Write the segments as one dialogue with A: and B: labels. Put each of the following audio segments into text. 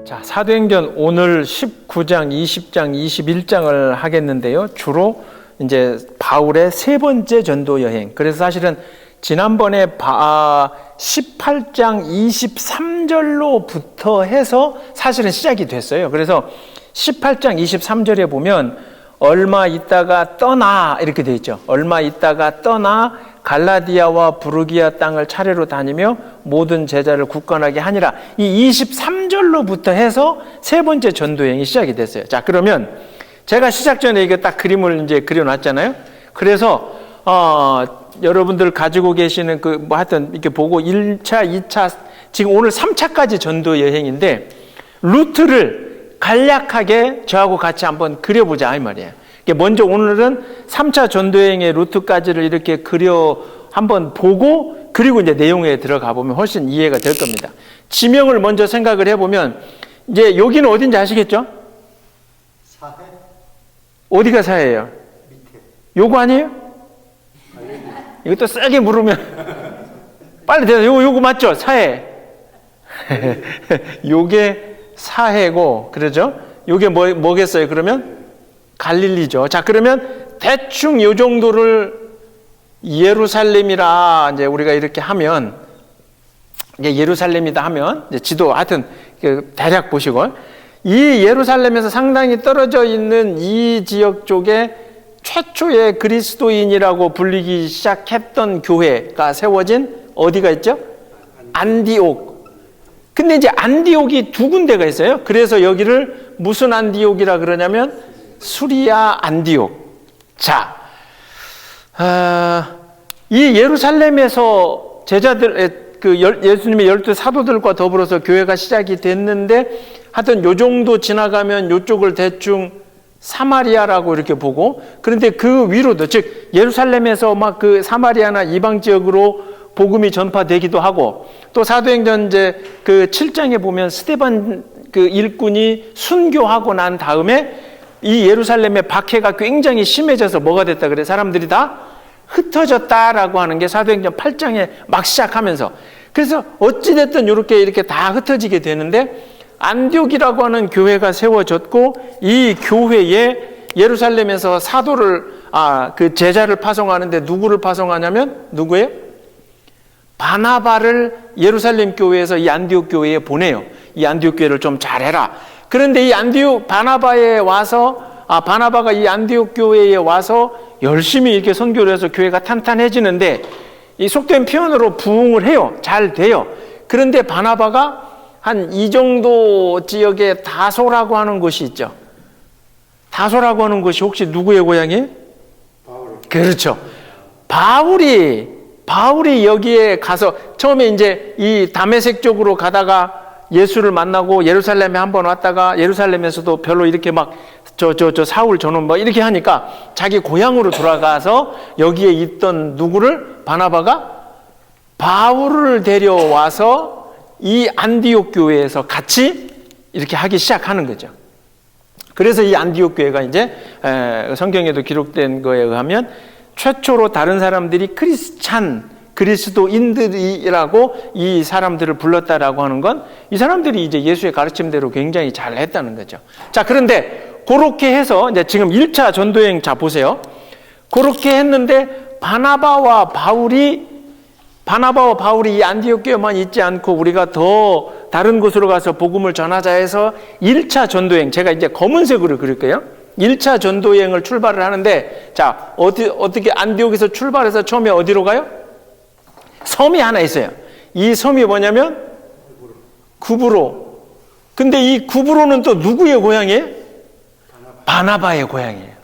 A: 자, 사도행전 오늘 19장, 20장, 21장을 하겠는데요. 주로 이제 바울의 세 번째 전도 여행. 그래서 사실은 지난번에 18장 23절로부터 해서 사실은 시작이 됐어요. 그래서 18장 23절에 보면 얼마 있다가 떠나 이렇게 돼 있죠. 얼마 있다가 떠나 갈라디아와 부르기아 땅을 차례로 다니며 모든 제자를 굳건하게 하니라. 이 23절로부터 해서 세 번째 전도여행이 시작이 됐어요. 자, 그러면 제가 시작 전에 이거 딱 그림을 이제 그려놨잖아요. 그래서 여러분들 가지고 계시는 하여튼 이렇게 보고 1차, 2차, 지금 오늘 3차까지 전도여행인데 루트를 간략하게 저하고 같이 한번 그려보자 이 말이에요. 먼저 오늘은 3차 전도여행의 루트까지를 이렇게 그려 한번 보고 그리고 이제 내용에 들어가 보면 훨씬 이해가 될 겁니다. 지명을 먼저 생각을 해보면 이제 여기는 어딘지 아시겠죠?
B: 사해?
A: 어디가 사해예요?
B: 밑에.
A: 요거 아니에요? 이것도 세게 물으면 빨리 대답. 요거 맞죠? 사해. 요게 사해고 그러죠? 요게 뭐겠어요? 그러면 갈릴리죠. 자, 그러면 대충 요 정도를 예루살렘이라 이제 우리가 이렇게 하면 이제 예루살렘이다 하면 이제 지도 하여튼 대략 보시고 이 예루살렘에서 상당히 떨어져 있는 이 지역 쪽에 최초의 그리스도인이라고 불리기 시작했던 교회가 세워진 어디가 있죠? 안디옥. 근데 이제 안디옥이 두 군데가 있어요. 그래서 여기를 무슨 안디옥이라 그러냐면 수리아 안디옥. 자, 이 예루살렘에서 제자들, 예수님의 12 사도들과 더불어서 교회가 시작이 됐는데 하여튼 요 정도 지나가면 요쪽을 대충 사마리아라고 이렇게 보고, 그런데 그 위로도, 즉 예루살렘에서 막 그 사마리아나 이방 지역으로 복음이 전파되기도 하고, 또 사도행전 이제 그 7장에 보면 스데반 그 일꾼이 순교하고 난 다음에 이 예루살렘의 박해가 굉장히 심해져서 뭐가 됐다 그래? 사람들이 다 흩어졌다라고 하는 게 사도행전 8장에 막 시작하면서, 그래서 어찌됐든 이렇게 다 흩어지게 되는데 안디옥이라고 하는 교회가 세워졌고, 이 교회에 예루살렘에서 사도를 그 제자를 파송하는데 누구를 파송하냐면 누구예요? 바나바를 예루살렘 교회에서 이 안디옥 교회에 보내요. 이 안디옥 교회를 좀 잘해라. 그런데 이 안디옥 바나바가 이 안디옥 교회에 와서 열심히 이렇게 선교를 해서 교회가 탄탄해지는데, 이 속된 표현으로 부흥을 해요. 잘 돼요. 그런데 바나바가 한 이 정도 지역에 다소라고 하는 곳이 있죠. 다소라고 하는 곳이 혹시 누구의 고향이에요?
B: 바울.
A: 그렇죠. 바울이 여기에 가서 처음에 이제 이 다메섹 쪽으로 가다가 예수를 만나고 예루살렘에 한번 왔다가 예루살렘에서도 별로 이렇게 막 사울 저놈 뭐 이렇게 하니까 자기 고향으로 돌아가서 여기에 있던 누구를 바나바가 바울을 데려와서 이 안디옥 교회에서 같이 이렇게 하기 시작하는 거죠. 그래서 이 안디옥 교회가 이제 성경에도 기록된 거에 의하면 최초로 다른 사람들이 그리스도인들이라고 이 사람들을 불렀다라고 하는 건 이 사람들이 이제 예수의 가르침대로 굉장히 잘 했다는 거죠. 자, 그런데 그렇게 해서 이제 지금 1차 전도여행 자 보세요. 그렇게 했는데 바나바와 바울이 이 안디옥 교회만 있지 않고 우리가 더 다른 곳으로 가서 복음을 전하자 해서 1차 전도여행, 제가 이제 검은색으로 그릴게요. 1차 전도여행을 출발을 하는데, 자, 어떻게 안디옥에서 출발해서 처음에 어디로 가요? 섬이 하나 있어요. 이 섬이 뭐냐면 구브로. 근데 이 구브로는 또 누구의 고향이에요? 바나바의 고향이에요.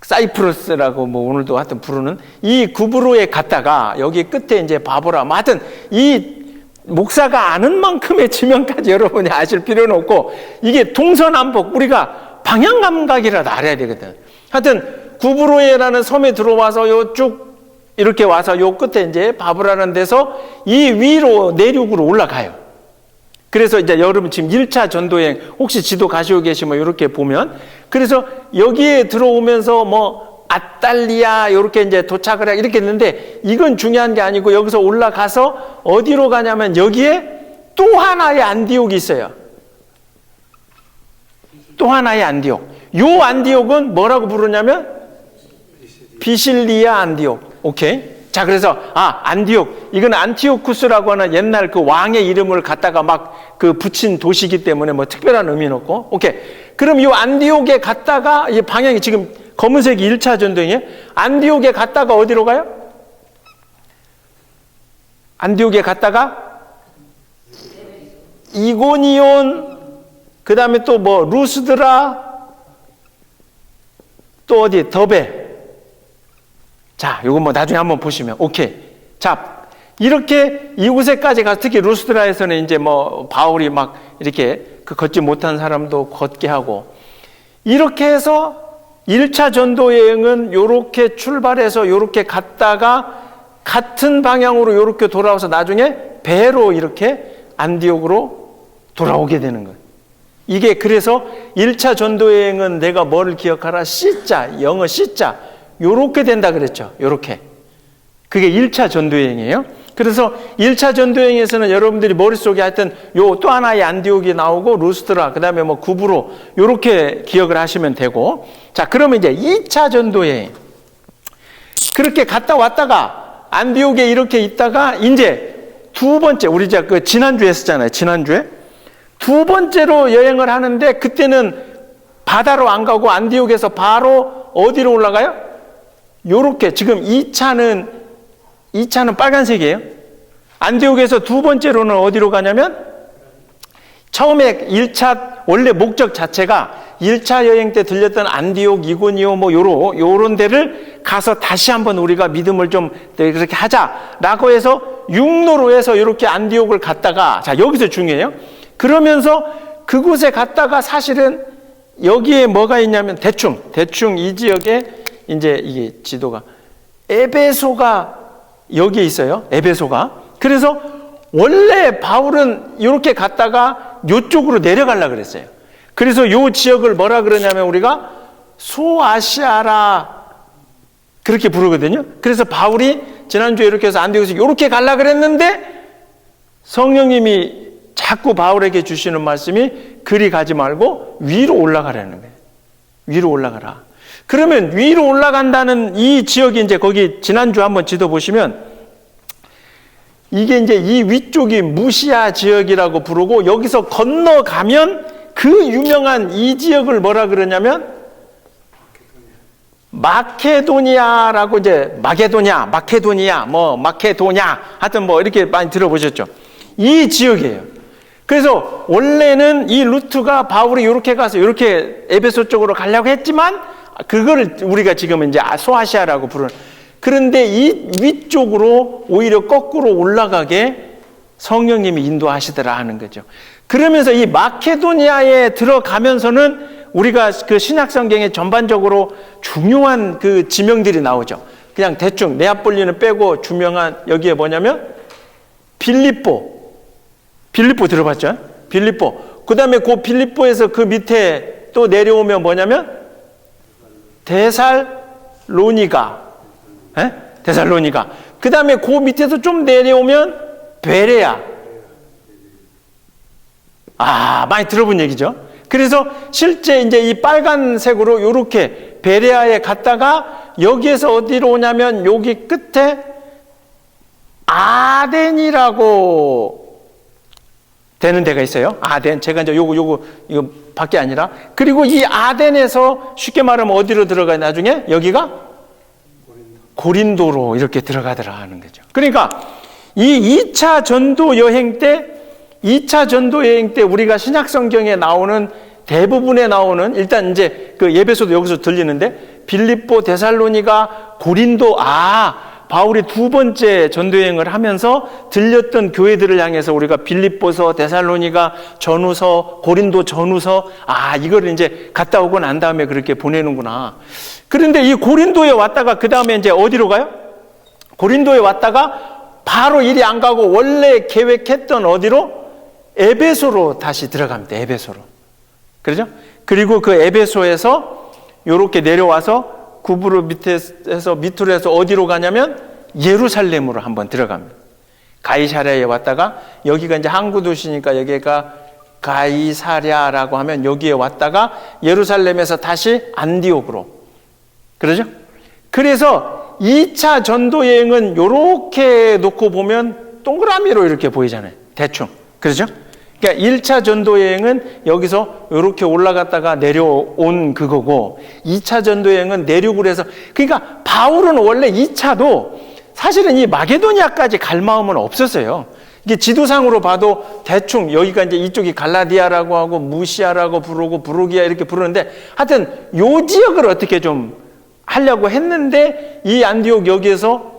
A: 사이프러스라고 뭐 오늘도 하여튼 부르는 이 구브로에 갔다가 여기 끝에 이제 바보라. 하여튼 이 목사가 아는 만큼의 지명까지 여러분이 아실 필요는 없고, 이게 동서남북 우리가 방향 감각이라도 알아야 되거든. 하여튼 구브로에라는 섬에 들어와서 요 쭉 이렇게 와서 요 끝에 이제 바브라는 데서 이 위로 내륙으로 올라가요. 그래서 이제 여러분 지금 1차 전도여행 혹시 지도 가시고 계시면 이렇게 보면, 그래서 여기에 들어오면서 뭐 아탈리아 이렇게 이제 도착을 이렇게 했는데, 이건 중요한 게 아니고 여기서 올라가서 어디로 가냐면 여기에 또 하나의 안디옥이 있어요. 또 하나의 안디옥. 요 안디옥은 뭐라고 부르냐면 비실리아 안디옥. 오케이. 자, 그래서 안디옥. 이건 안티오쿠스라고 하는 옛날 그 왕의 이름을 갖다가 막 그 붙인 도시이기 때문에 뭐 특별한 의미는 없고. 오케이. 그럼 이 안디옥에 갔다가 이 방향이 지금 검은색이 1차 전도행이에요. 안디옥에 갔다가 어디로 가요? 안디옥에 갔다가 이고니온, 그 다음에 또 뭐 루스드라, 또 어디 더베. 자, 요거 뭐 나중에 한번 보시면 오케이. 자, 이렇게 이곳에까지 가서 특히 루스드라에서는 이제 뭐 바울이 막 이렇게 그 걷지 못한 사람도 걷게 하고, 이렇게 해서 1차 전도 여행은 요렇게 출발해서 요렇게 갔다가 같은 방향으로 요렇게 돌아와서 나중에 배로 이렇게 안디옥으로 돌아오게 되는 거예요. 이게 그래서 1차 전도 여행은 내가 뭐를 기억하라? C자, 영어 C자. 요렇게 된다 그랬죠. 요렇게. 그게 1차 전도 여행이에요. 그래서 1차 전도 여행에서는 여러분들이 머릿속에 하여튼 요 또 하나의 안디옥이 나오고 루스드라, 그다음에 뭐 구브로 요렇게 기억을 하시면 되고. 자, 그러면 이제 2차 전도 여행. 그렇게 갔다 왔다가 안디옥에 이렇게 있다가 이제 두 번째, 우리 이제 그 지난주에 했었잖아요. 지난주에. 두 번째로 여행을 하는데 그때는 바다로 안 가고 안디옥에서 바로 어디로 올라가요? 요렇게. 지금 2차는 빨간색이에요. 안디옥에서 두 번째로는 어디로 가냐면 처음에 1차 원래 목적 자체가 1차 여행 때 들렸던 안디옥, 이고니오 뭐 요런 데를 가서 다시 한번 우리가 믿음을 좀 그렇게 하자라고 해서 육로로 해서 이렇게 안디옥을 갔다가, 자, 여기서 중요해요. 그러면서 그곳에 갔다가 사실은 여기에 뭐가 있냐면 대충 이 지역에 이제 이게 지도가 에베소가 여기에 있어요. 에베소가. 그래서 원래 바울은 이렇게 갔다가 이쪽으로 내려가려고 그랬어요. 그래서 이 지역을 뭐라 그러냐면 우리가 소아시아라 그렇게 부르거든요. 그래서 바울이 지난주에 이렇게 해서 안디옥에서 이렇게 가려고 그랬는데 성령님이 자꾸 바울에게 주시는 말씀이 그리 가지 말고 위로 올라가라는 거예요. 위로 올라가라. 그러면 위로 올라간다는 이 지역이 이제 거기 지난주 한번 지도 보시면 이게 이제 이 위쪽이 무시아 지역이라고 부르고, 여기서 건너가면 그 유명한 이 지역을 뭐라 그러냐면 마케도니아라고, 이제 마케도냐 하여튼 뭐 이렇게 많이 들어보셨죠. 이 지역이에요. 그래서 원래는 이 루트가 바울이 이렇게 가서 이렇게 에베소 쪽으로 가려고 했지만 그거를 우리가 지금 이제 소아시아라고 부르는, 그런데 이 위쪽으로 오히려 거꾸로 올라가게 성령님이 인도하시더라 하는 거죠. 그러면서 이 마케도니아에 들어가면서는 우리가 그 신약 성경에 전반적으로 중요한 그 지명들이 나오죠. 그냥 대충 네아폴리는 빼고 중요한 여기에 뭐냐면 빌립보 들어봤죠? 빌립보. 그 다음에 그 빌립보에서 그 밑에 또 내려오면 뭐냐면 데살로니가. 그 다음에 그 밑에서 좀 내려오면 베레아. 많이 들어본 얘기죠. 그래서 실제 이제 이 빨간색으로 이렇게 베레아에 갔다가 여기에서 어디로 오냐면 여기 끝에 아덴이라고 되는 데가 있어요. 아덴. 제가 이제 이거 밖에 아니라. 그리고 이 아덴에서 쉽게 말하면 어디로 들어가요? 나중에 여기가 고린도로 이렇게 들어가더라 하는 거죠. 그러니까 이 2차 전도 여행 때 우리가 신약 성경에 나오는 대부분에 나오는, 일단 이제 그 예배소도 여기서 들리는데 빌립보, 데살로니가, 고린도, 바울이 두 번째 전도여행을 하면서 들렸던 교회들을 향해서 우리가 빌립보서, 데살로니가 전후서, 고린도 전후서, 이거를 이제 갔다 오고 난 다음에 그렇게 보내는구나. 그런데 이 고린도에 왔다가 그 다음에 이제 어디로 가요? 고린도에 왔다가 바로 이리 안 가고 원래 계획했던 어디로? 에베소로 다시 들어갑니다. 에베소로. 그렇죠? 그리고 그 에베소에서 이렇게 내려와서 구브르 밑으로 해서 어디로 가냐면 예루살렘으로 한번 들어갑니다. 가이사랴에 왔다가 여기가 이제 항구 도시니까 여기가 가이사랴라고 하면 여기에 왔다가 예루살렘에서 다시 안디옥으로. 그러죠? 그래서 2차 전도 여행은 이렇게 놓고 보면 동그라미로 이렇게 보이잖아요. 대충. 그렇죠? 그러니까 1차 전도 여행은 여기서 이렇게 올라갔다가 내려온 그거고 2차 전도 여행은 내륙으로 해서 그러니까 바울은 원래 2차도 사실은 이 마게도니아까지 갈 마음은 없었어요. 이게 지도상으로 봐도 대충 여기가 이제 이쪽이 갈라디아라고 하고 무시아라고 부르고 부르기아 이렇게 부르는데 하여튼 요 지역을 어떻게 좀 하려고 했는데 이 안디옥 여기에서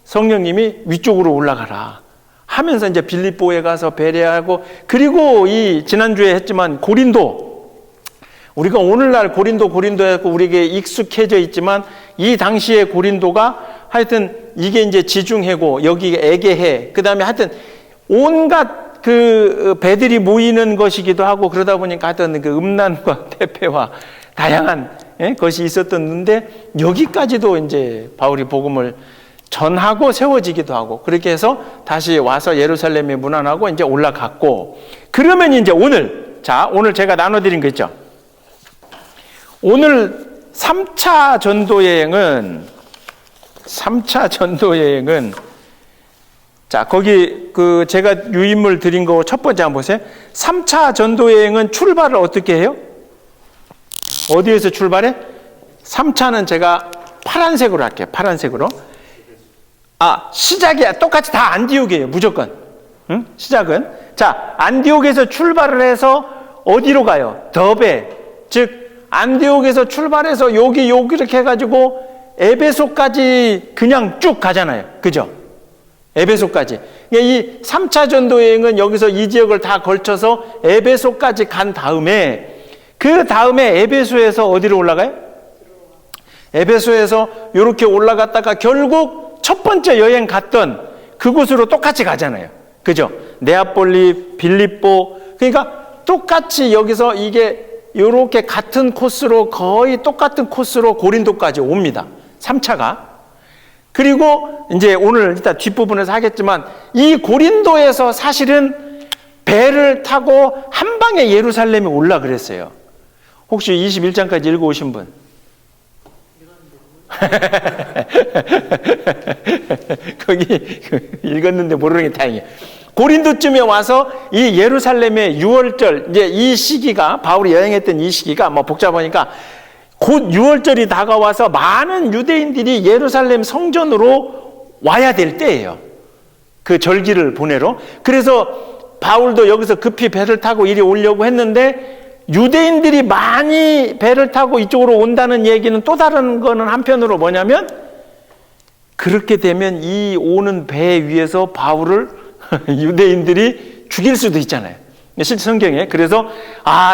A: 성령님이 위쪽으로 올라가라 하면서 이제 빌립보에 가서 배례하고 그리고 이 지난주에 했지만 고린도 우리가 오늘날 고린도 해갖고 우리에게 익숙해져 있지만 이 당시에 고린도가 하여튼 이게 이제 지중해고 여기 에게해 그 다음에 하여튼 온갖 그 배들이 모이는 것이기도 하고 그러다 보니까 하여튼 그 음란과 태폐와 다양한 것이 있었던데 여기까지도 이제 바울이 복음을 전하고 세워지기도 하고 그렇게 해서 다시 와서 예루살렘에 문안하고 이제 올라갔고 그러면 이제 오늘 제가 나눠드린 거 있죠. 오늘 3차 전도 여행은 자, 거기 그 제가 유인물 드린 거 첫 번째 한번 보세요. 3차 전도 여행은 출발을 어떻게 해요? 어디에서 출발해? 3차는 제가 파란색으로 할게요. 파란색으로. 시작이야. 똑같이 다 안디옥이에요. 무조건. 응? 시작은. 자, 안디옥에서 출발을 해서 어디로 가요? 더베. 즉, 안디옥에서 출발해서 여기 이렇게 해가지고 에베소까지 그냥 쭉 가잖아요. 그죠? 에베소까지. 이 3차 전도 여행은 여기서 이 지역을 다 걸쳐서 에베소까지 간 다음에 그 다음에 에베소에서 어디로 올라가요? 에베소에서 이렇게 올라갔다가 결국 첫 번째 여행 갔던 그곳으로 똑같이 가잖아요. 그죠? 네아폴리, 빌립보. 그러니까 똑같이 여기서 이게 이렇게 같은 코스로 거의 똑같은 코스로 고린도까지 옵니다. 3차가. 그리고 이제 오늘 일단 뒷부분에서 하겠지만 이 고린도에서 사실은 배를 타고 한 방에 예루살렘에 올라 그랬어요. 혹시 21장까지 읽어오신 분? 거기 읽었는데 모르는 게 다행이에요. 고린도쯤에 와서 이 예루살렘의 6월절 이제 이 시기가 바울이 여행했던 이 시기가 뭐 복잡하니까 곧 6월절이 다가와서 많은 유대인들이 예루살렘 성전으로 와야 될 때예요. 그 절기를 보내러. 그래서 바울도 여기서 급히 배를 타고 이리 오려고 했는데 유대인들이 많이 배를 타고 이쪽으로 온다는 얘기는 또 다른 거는 한편으로 뭐냐면 그렇게 되면 이 오는 배 위에서 바울을 유대인들이 죽일 수도 있잖아요. 실제 성경에. 그래서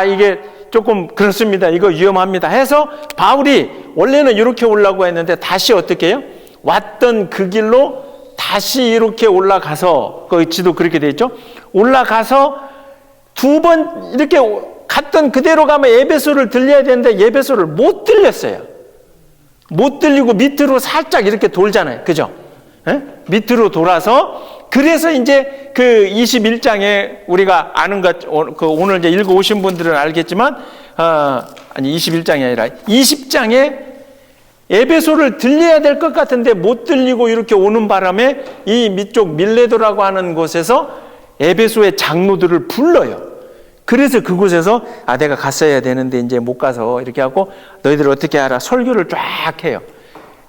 A: 이게 조금 그렇습니다. 이거 위험합니다. 해서 바울이 원래는 이렇게 오려고 했는데 다시 어떻게 해요? 왔던 그 길로 다시 이렇게 올라가서 거기 지도 그렇게 돼 있죠. 올라가서 두 번 이렇게 갔던 그대로 가면 에베소를 들려야 되는데 에베소를 못 들렸어요. 못 들리고 밑으로 살짝 이렇게 돌잖아요. 그죠? 밑으로 돌아서 그래서 이제 그 21장에 우리가 아는 것, 그 오늘 이제 읽어 오신 분들은 알겠지만, 아니 21장이 아니라 20장에 에베소를 들려야 될 것 같은데 못 들리고 이렇게 오는 바람에 이 밑쪽 밀레도라고 하는 곳에서 에베소의 장로들을 불러요. 그래서 그곳에서 내가 갔어야 되는데 이제 못 가서 이렇게 하고 너희들 어떻게 알아? 설교를 쫙 해요.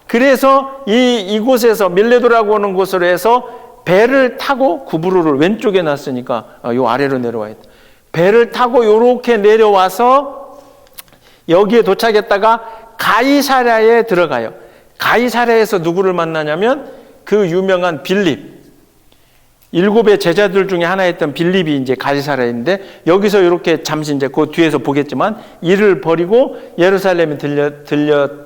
A: 그래서 이곳에서 밀레도라고 하는 곳으로 해서 배를 타고 구브로를 왼쪽에 놨으니까 요 아래로 내려와야 돼. 배를 타고 요렇게 내려와서 여기에 도착했다가 가이사랴에 들어가요. 가이사랴에서 누구를 만나냐면 그 유명한 빌립. 7의 제자들 중에 하나였던 빌립이 이제 가이사랴인데 여기서 이렇게 잠시 이제 그 뒤에서 보겠지만 이를 버리고 예루살렘에 들렸다가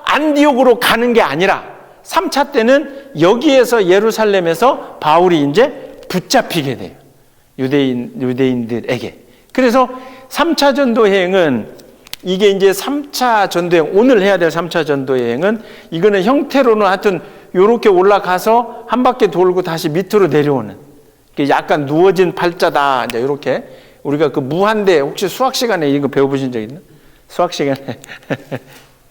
A: 안디옥으로 가는 게 아니라 3차 때는 여기에서 예루살렘에서 바울이 이제 붙잡히게 돼요. 유대인들에게. 그래서 3차 전도 여행은 이게 이제 3차 전도 여행, 오늘 해야 될 3차 전도 여행은 이거는 형태로는 하여튼 요렇게 올라가서 한 바퀴 돌고 다시 밑으로 내려오는, 약간 누워진 팔자다. 이제 요렇게 우리가 그 무한대, 혹시 수학 시간에 이거 배워보신 적 있나? 수학 시간에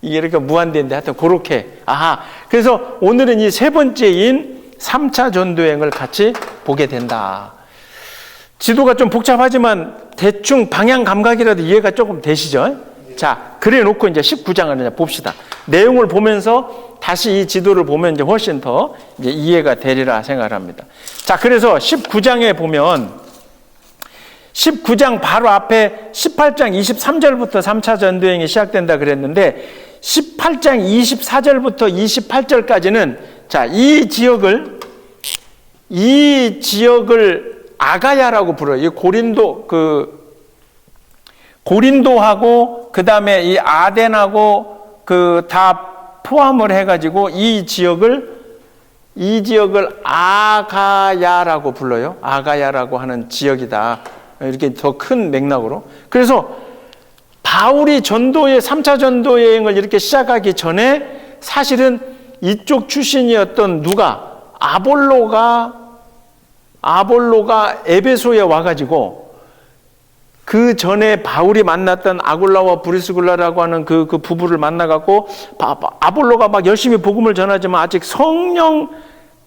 A: 이게 이렇게 무한대인데 하여튼 그렇게. 아하. 그래서 오늘은 이 세 번째인 3차 전도여행을 같이 보게 된다. 지도가 좀 복잡하지만 대충 방향 감각이라도 이해가 조금 되시죠? 자, 그래 놓고 이제 19장을 이제 봅시다. 내용을 보면서 다시 이 지도를 보면 이제 훨씬 더 이제 이해가 되리라 생각합니다. 자, 그래서 19장에 보면 19장 바로 앞에 18장 23절부터 3차 전도여행이 시작된다 그랬는데 18장 24절부터 28절까지는 자, 이 지역을 아가야라고 불러요. 이 고린도하고 그다음에 이 아덴하고 그 다 포함을 해 가지고 이 지역을 아가야라고 불러요. 아가야라고 하는 지역이다. 이렇게 더 큰 맥락으로. 그래서 바울이 3차 전도 여행을 이렇게 시작하기 전에 사실은 이쪽 출신이었던 누가 아볼로가 에베소에 와가지고 그 전에 바울이 만났던 아굴라와 브리스굴라라고 하는 그 부부를 만나갖고 아볼로가 막 열심히 복음을 전하지만 아직 성령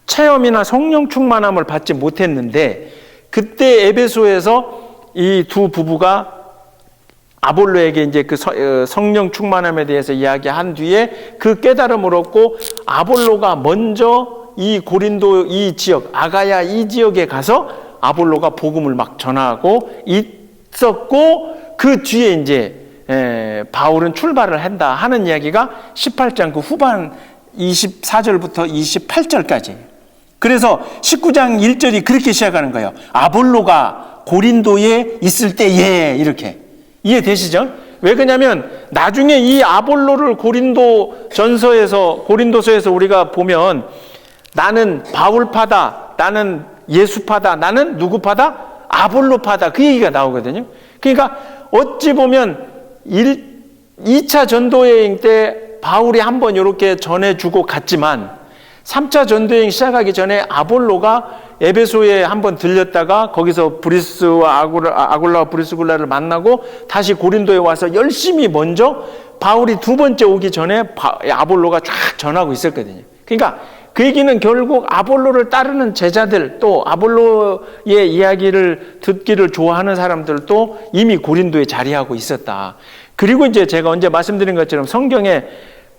A: 체험이나 성령 충만함을 받지 못했는데 그때 에베소에서 이 두 부부가 아볼로에게 이제 그 성령 충만함에 대해서 이야기한 뒤에 그 깨달음을 얻고 아볼로가 먼저 이 고린도 이 지역 아가야 이 지역에 가서 아볼로가 복음을 막 전하고 있었고 그 뒤에 이제 바울은 출발을 한다 하는 이야기가 18장 그 후반 24절부터 28절까지. 그래서 19장 1절이 그렇게 시작하는 거예요. 아볼로가 고린도에 있을 때에 이렇게. 이해되시죠? 왜 그러냐면 나중에 이 아볼로를 고린도서에서 우리가 보면 나는 바울파다, 나는 예수파다, 나는 누구파다? 아볼로파다. 그 얘기가 나오거든요. 그러니까 어찌 보면 2차 전도여행 때 바울이 한번 이렇게 전해주고 갔지만 3차 전도여행 시작하기 전에 아볼로가 에베소에 한번 들렸다가 거기서 브리스와 아굴라와 브리스굴라를 만나고 다시 고린도에 와서 열심히 먼저 바울이 두 번째 오기 전에 아볼로가 쫙 전하고 있었거든요. 그러니까 그 얘기는 결국 아볼로를 따르는 제자들 또 아볼로의 이야기를 듣기를 좋아하는 사람들도 이미 고린도에 자리하고 있었다. 그리고 이제 제가 언제 말씀드린 것처럼 성경에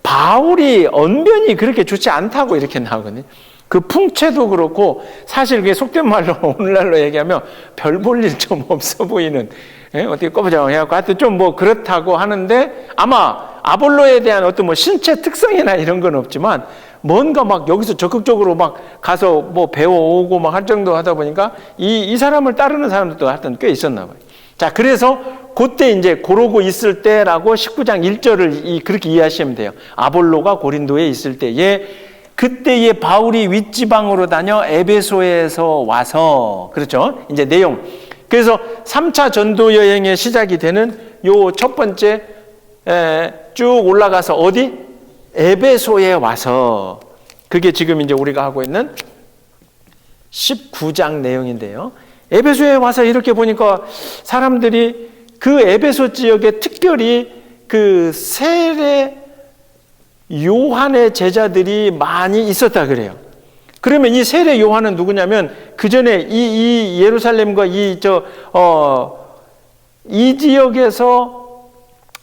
A: 바울이 언변이 그렇게 좋지 않다고 이렇게 나오거든요. 그 풍채도 그렇고 사실 그게 속된 말로 오늘날로 얘기하면 별 볼 일 좀 없어 보이는 어떻게 꼬부정해갖고 하여튼 좀 뭐 그렇다고 하는데 아마 아볼로에 대한 어떤 뭐 신체 특성이나 이런 건 없지만 뭔가 막 여기서 적극적으로 막 가서 뭐 배워오고 막 할 정도 하다 보니까 이 사람을 따르는 사람들도 하여튼 꽤 있었나 봐요. 자, 그래서 그때 이제 고러고 있을 때라고 19장 1절을 그렇게 이해하시면 돼요. 아볼로가 고린도에 있을 때에 그때에 바울이 윗지방으로 다녀 에베소에서 와서 그렇죠. 이제 내용. 그래서 3차 전도 여행의 시작이 되는 요 첫 번째 쭉 올라가서 어디? 에베소에 와서 그게 지금 이제 우리가 하고 있는 19장 내용인데요. 에베소에 와서 이렇게 보니까 사람들이 그 에베소 지역에 특별히 그 세례 요한의 제자들이 많이 있었다 그래요. 그러면 이 세례 요한은 누구냐면 그 전에 이 예루살렘과 이 지역에서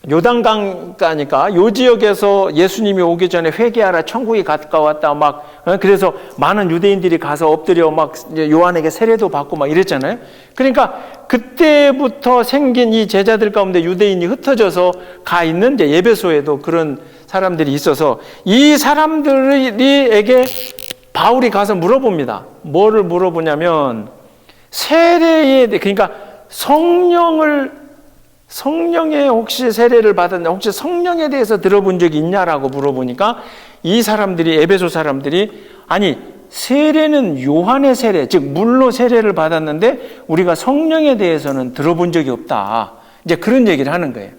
A: 요단강가니까 요 지역에서 예수님이 오기 전에 회개하라 천국이 가까웠다 막 그래서 많은 유대인들이 가서 엎드려 막 요한에게 세례도 받고 막 이랬잖아요. 그러니까 그때부터 생긴 이 제자들 가운데 유대인이 흩어져서 가 있는 이제 에베소에도 그런 사람들이 있어서 이 사람들에게 바울이 가서 물어봅니다. 뭐를 물어보냐면 세례에 대해 그러니까 성령에 혹시 세례를 받았냐, 혹시 성령에 대해서 들어본 적이 있냐라고 물어보니까 이 사람들이 에베소 사람들이 아니 세례는 요한의 세례, 즉 물로 세례를 받았는데 우리가 성령에 대해서는 들어본 적이 없다. 이제 그런 얘기를 하는 거예요.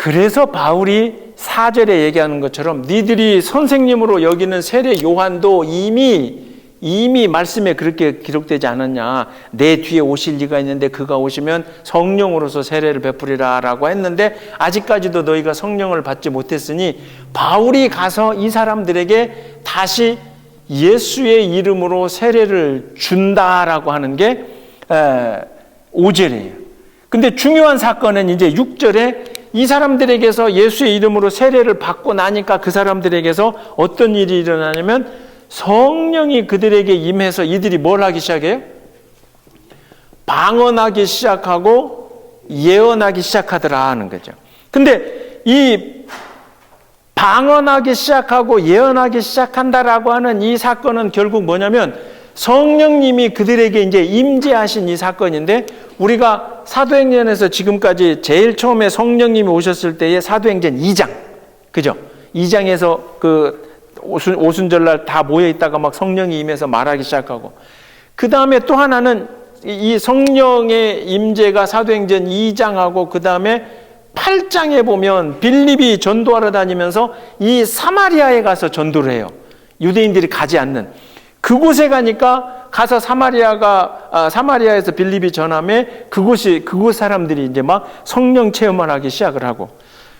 A: 그래서 바울이 4절에 얘기하는 것처럼 니들이 선생님으로 여기는 세례 요한도 이미 말씀에 그렇게 기록되지 않았냐. 내 뒤에 오실 이가 있는데 그가 오시면 성령으로서 세례를 베푸리라 라고 했는데 아직까지도 너희가 성령을 받지 못했으니 바울이 가서 이 사람들에게 다시 예수의 이름으로 세례를 준다라고 하는 게 5절이에요. 근데 중요한 사건은 이제 6절에 이 사람들에게서 예수의 이름으로 세례를 받고 나니까 그 사람들에게서 어떤 일이 일어나냐면 성령이 그들에게 임해서 이들이 뭘 하기 시작해요? 방언하기 시작하고 예언하기 시작하더라 하는 거죠. 근데 이 방언하기 시작하고 예언하기 시작한다라고 하는 이 사건은 결국 뭐냐면 성령님이 그들에게 이제 임재하신 이 사건인데 우리가 사도행전에서 지금까지 제일 처음에 성령님이 오셨을 때의 사도행전 2장, 그죠? 2장에서 그 오순절날 다 모여 있다가 막 성령이 임해서 말하기 시작하고 그 다음에 또 하나는 이 성령의 임재가 사도행전 2장하고 그 다음에 8장에 보면 빌립이 전도하러 다니면서 이 사마리아에 가서 전도를 해요. 유대인들이 가지 않는 그곳에 가니까 가서 사마리아에서 빌립이 전함에 그곳 사람들이 이제 막 성령 체험을 하기 시작을 하고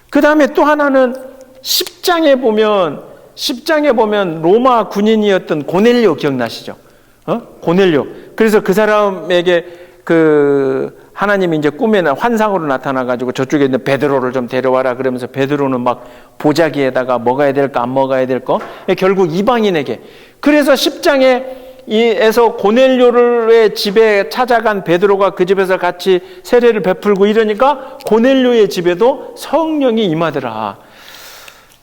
A: 그 다음에 또 하나는 10장에 보면 로마 군인이었던 고넬료 기억나시죠? 고넬료. 그래서 그 사람에게 하나님이 이제 꿈에 환상으로 나타나가지고 저쪽에 있는 베드로를 좀 데려와라 그러면서 베드로는 막 보자기에다가 먹어야 될 거 안 먹어야 될 거 결국 이방인에게 그래서 10장에서 고넬료의 집에 찾아간 베드로가 그 집에서 같이 세례를 베풀고 이러니까 고넬료의 집에도 성령이 임하더라.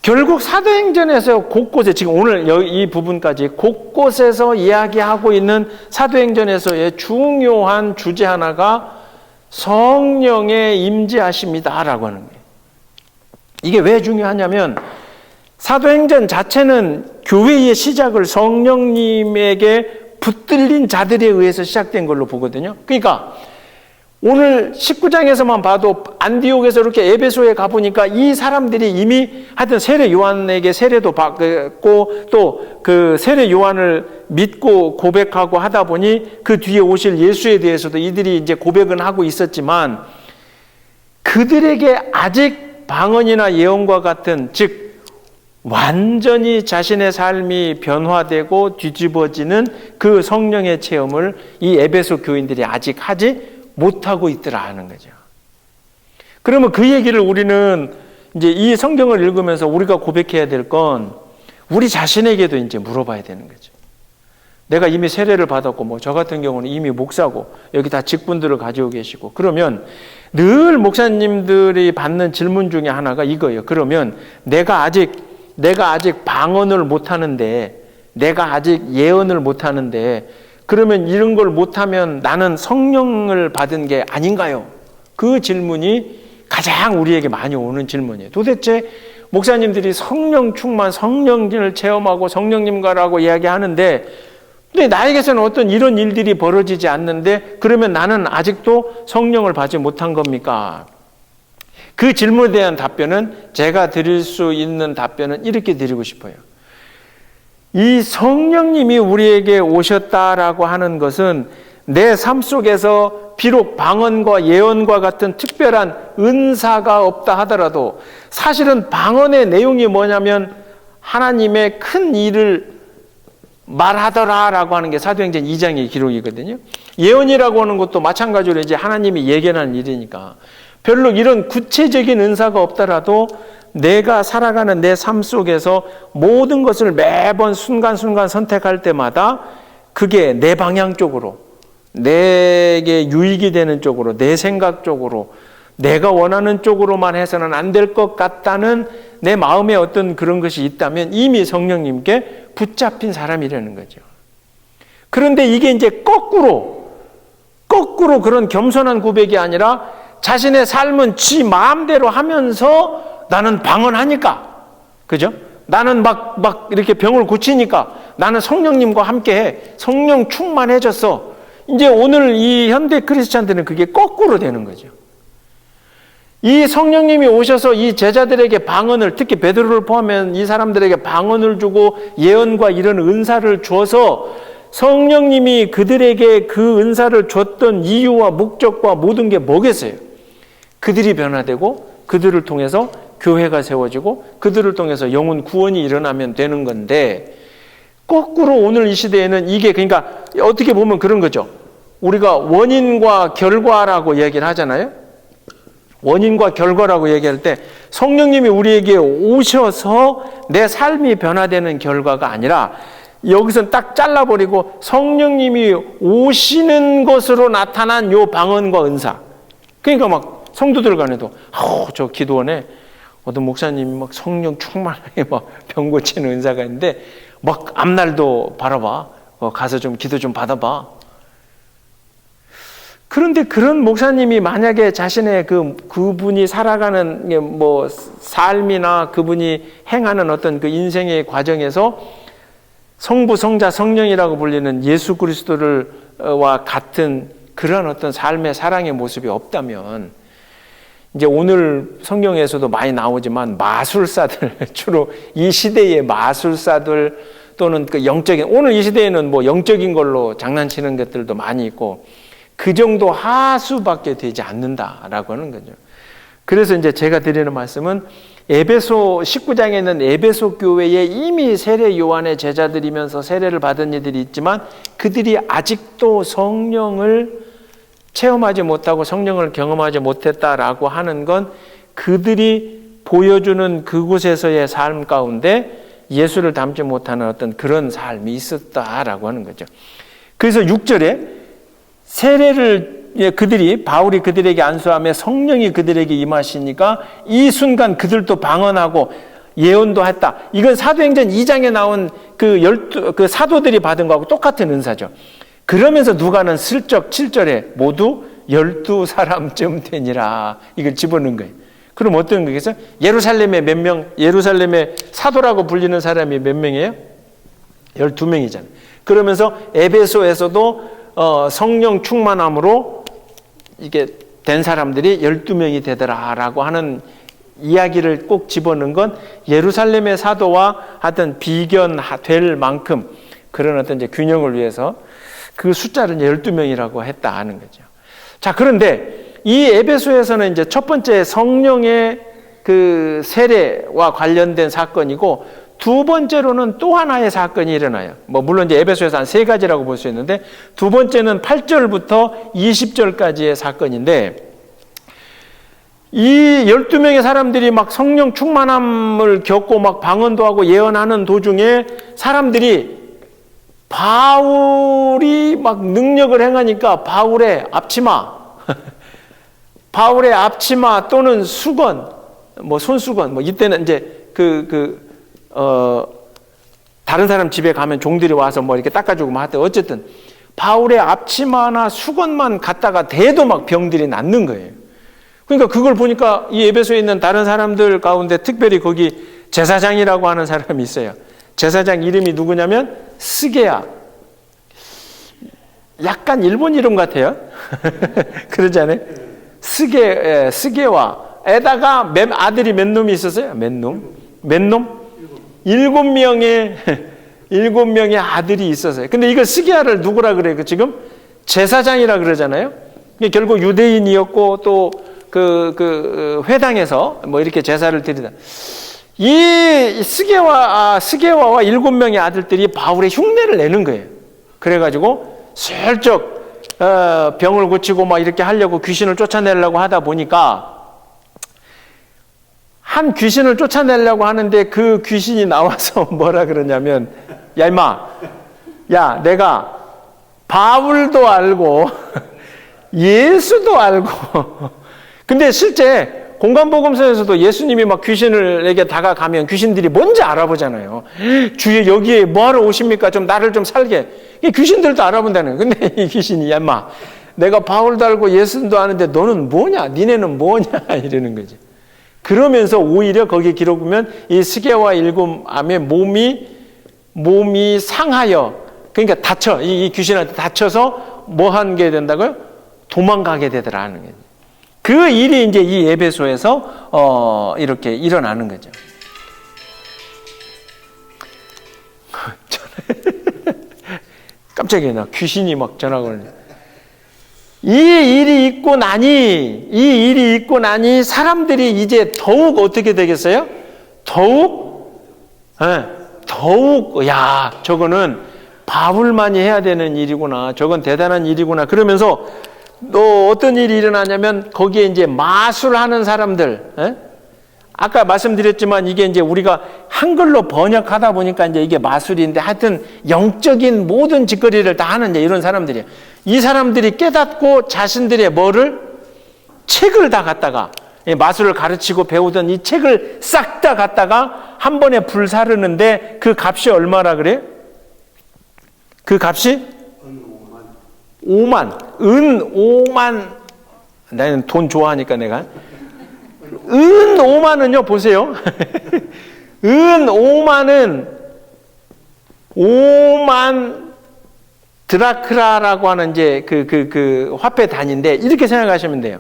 A: 결국 사도행전에서 곳곳에 지금 오늘 이 부분까지 곳곳에서 이야기하고 있는 사도행전에서의 중요한 주제 하나가 성령의 임재하심이다라고 하는 거예요. 이게 왜 중요하냐면 사도행전 자체는 교회의 시작을 성령님에게 붙들린 자들에 의해서 시작된 걸로 보거든요. 그러니까 오늘 19장에서만 봐도 안디옥에서 이렇게 에베소에 가보니까 이 사람들이 이미 하여튼 세례 요한에게 세례도 받고 또 그 세례 요한을 믿고 고백하고 하다 보니 그 뒤에 오실 예수에 대해서도 이들이 이제 고백은 하고 있었지만 그들에게 아직 방언이나 예언과 같은 즉 완전히 자신의 삶이 변화되고 뒤집어지는 그 성령의 체험을 이 에베소 교인들이 아직 하지 못하고 있더라 하는 거죠. 그러면 그 얘기를 우리는 이제 이 성경을 읽으면서 우리가 고백해야 될 건 우리 자신에게도 이제 물어봐야 되는 거죠. 내가 이미 세례를 받았고 뭐 저 같은 경우는 이미 목사고 여기 다 직분들을 가지고 계시고 그러면 늘 목사님들이 받는 질문 중에 하나가 이거예요. 그러면 내가 아직 방언을 못 하는데 내가 아직 예언을 못 하는데 그러면 이런 걸 못하면 나는 성령을 받은 게 아닌가요? 그 질문이 가장 우리에게 많이 오는 질문이에요. 도대체 목사님들이 성령 충만, 성령을 체험하고 성령님과라고 이야기하는데 근데 나에게서는 어떤 이런 일들이 벌어지지 않는데 그러면 나는 아직도 성령을 받지 못한 겁니까? 그 질문에 대한 답변은 제가 드릴 수 있는 답변은 이렇게 드리고 싶어요. 이 성령님이 우리에게 오셨다라고 하는 것은 내 삶 속에서 비록 방언과 예언과 같은 특별한 은사가 없다 하더라도 사실은 방언의 내용이 뭐냐면 하나님의 큰 일을 말하더라라고 하는 게 사도행전 2장의 기록이거든요. 예언이라고 하는 것도 마찬가지로 이제 하나님이 예견하는 일이니까 별로 이런 구체적인 은사가 없더라도 내가 살아가는 내 삶 속에서 모든 것을 매번 순간순간 선택할 때마다 그게 내 방향 쪽으로 내게 유익이 되는 쪽으로 내 생각 쪽으로 내가 원하는 쪽으로만 해서는 안 될 것 같다는 내 마음에 어떤 그런 것이 있다면 이미 성령님께 붙잡힌 사람이라는 거죠. 그런데 이게 이제 거꾸로 그런 겸손한 고백이 아니라 자신의 삶은 지 마음대로 하면서 나는 방언하니까, 그죠? 나는 막 이렇게 병을 고치니까 나는 성령님과 함께해. 성령 충만해졌어. 이제 오늘 이 현대 크리스찬들은 그게 거꾸로 되는 거죠. 이 성령님이 오셔서 이 제자들에게 방언을, 특히 베드로를 포함한 이 사람들에게 방언을 주고 예언과 이런 은사를 주어서 성령님이 그들에게 그 은사를 줬던 이유와 목적과 모든 게 뭐겠어요? 그들이 변화되고 그들을 통해서 교회가 세워지고 그들을 통해서 영혼 구원이 일어나면 되는 건데, 거꾸로 오늘 이 시대에는 이게, 그러니까 어떻게 보면 그런 거죠. 우리가 원인과 결과라고 얘기를 하잖아요. 원인과 결과라고 얘기할 때 성령님이 우리에게 오셔서 내 삶이 변화되는 결과가 아니라, 여기서는 딱 잘라버리고 성령님이 오시는 것으로 나타난 요 방언과 은사. 그러니까 막 성도들 간에도 저 기도원에 어떤 목사님이 막 성령 충만하게 막 병 고치는 은사가 있는데 막 앞날도 바라봐. 가서 좀 기도 좀 받아봐. 그런데 그런 목사님이 만약에 자신의 그분이 살아가는 뭐 삶이나 그분이 행하는 어떤 그 인생의 과정에서 성부, 성자, 성령이라고 불리는 예수 그리스도와 같은 그런 어떤 삶의 사랑의 모습이 없다면, 이제 오늘 성경에서도 많이 나오지만 마술사들, 주로 이 시대의 마술사들 또는 그 영적인, 오늘 이 시대에는 뭐 영적인 걸로 장난치는 것들도 많이 있고 그 정도 하수밖에 되지 않는다라고 하는 거죠. 그래서 이제 제가 드리는 말씀은 에베소 19장에 있는 에베소 교회에 이미 세례 요한의 제자들이면서 세례를 받은 이들이 있지만 그들이 아직도 성령을 체험하지 못하고 성령을 경험하지 못했다라고 하는 건 그들이 보여주는 그곳에서의 삶 가운데 예수를 닮지 못하는 어떤 그런 삶이 있었다라고 하는 거죠. 그래서 6절에 세례를 바울이 그들에게 안수하며 성령이 그들에게 임하시니까 이 순간 그들도 방언하고 예언도 했다. 이건 사도행전 2장에 나온 그 사도들이 받은 거하고 똑같은 은사죠. 그러면서 누가는 슬쩍 7절에 모두 12사람쯤 되니라. 이걸 집어넣은 거예요. 그럼 어떤 거겠어요? 예루살렘에 몇 명, 예루살렘에 사도라고 불리는 사람이 몇 명이에요? 12명이잖아요. 그러면서 에베소에서도 성령 충만함으로 이게 된 사람들이 12명이 되더라라고 하는 이야기를 꼭 집어넣은 건 예루살렘의 사도와 하여튼 비견될 만큼 그런 어떤 이제 균형을 위해서 그 숫자를 12명이라고 했다 하는 거죠. 자, 그런데 이 에베소에서는 이제 첫 번째 성령의 그 세례와 관련된 사건이고, 두 번째로는 또 하나의 사건이 일어나요. 뭐 물론 이제 에베소에서 한 세 가지라고 볼 수 있는데, 두 번째는 8절부터 20절까지의 사건인데, 이 12명의 사람들이 막 성령 충만함을 겪고 막 방언도 하고 예언하는 도중에 사람들이 바울이 막 능력을 행하니까 바울의 앞치마 또는 수건, 뭐 손수건, 뭐 이때는 이제 다른 사람 집에 가면 종들이 와서 뭐 이렇게 닦아주고 막 하대. 어쨌든 바울의 앞치마나 수건만 갖다가 대도 막 병들이 낫는 거예요. 그러니까 그걸 보니까 이 에베소에 있는 다른 사람들 가운데 특별히 거기 제사장이라고 하는 사람이 있어요. 제사장 이름이 누구냐면 스게야. 약간 일본 이름 같아요. 그러지 않아요? 스게와 에다가 아들이 몇 놈이 있었어요? 몇 놈? 7명의 아들이 있었어요. 근데 이거 스게야를 누구라 그래요? 지금 제사장이라 그러잖아요. 결국 유대인이었고 또 회당에서 뭐 이렇게 제사를 드리다. 이 스게와와 7명의 아들들이 바울의 흉내를 내는 거예요. 그래가지고 슬쩍 병을 고치고 막 이렇게 하려고 귀신을 쫓아내려고 하다 보니까 한 귀신을 쫓아내려고 하는데 그 귀신이 나와서 뭐라 그러냐면, 야 임마, 야 내가 바울도 알고 예수도 알고 근데 실제 공간복음서에서도 예수님이 막 귀신을에게 다가가면 귀신들이 뭔지 알아보잖아요. 주여 여기에 뭐하러 오십니까? 좀 나를 좀 살게. 귀신들도 알아본다는 거예요. 근데 이 귀신이, 야 인마, 내가 바울도 알고 예수도 아는데 너는 뭐냐? 니네는 뭐냐? 이러는 거지. 그러면서 오히려 거기에 기록 보면 이 스게와 7암의 몸이 상하여, 그러니까 이 귀신한테 다쳐서 뭐 하게 된다고요? 도망가게 되더라 하는 거예요. 그 일이 이제 이 에베소에서 이렇게 일어나는 거죠. 깜짝이야, 나 귀신이 막 전화 걸려. 이 일이 있고 나니 사람들이 이제 더욱 어떻게 되겠어요? 더욱 야, 저거는 바울만이 해야 되는 일이구나. 저건 대단한 일이구나. 그러면서 또 어떤 일이 일어나냐면 거기에 이제 마술하는 사람들, 아까 말씀드렸지만 이게 이제 우리가 한글로 번역하다 보니까 이제 이게 마술인데 하여튼 영적인 모든 짓거리를 다 하는 이제 이런 사람들이에요. 이 사람들이 깨닫고 자신들의 책을 다 갖다가 마술을 가르치고 배우던 이 책을 싹 다 갖다가 한 번에 불사르는데 그 값이 얼마라 그래요? 그 값이? 5만. 은 5만. 나는 돈 좋아하니까 내가. 은 5만은요, 보세요. 은 5만은 5만 드라크라라고 하는 이제 그 화폐 단위인데 이렇게 생각하시면 돼요.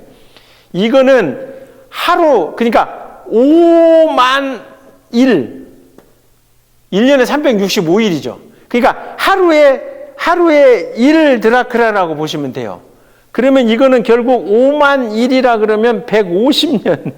A: 이거는 하루, 그러니까 5만 1년에 365일이죠. 그러니까 하루에 1 드라크라라고 보시면 돼요. 그러면 이거는 결국 5만 1이라 그러면 150년,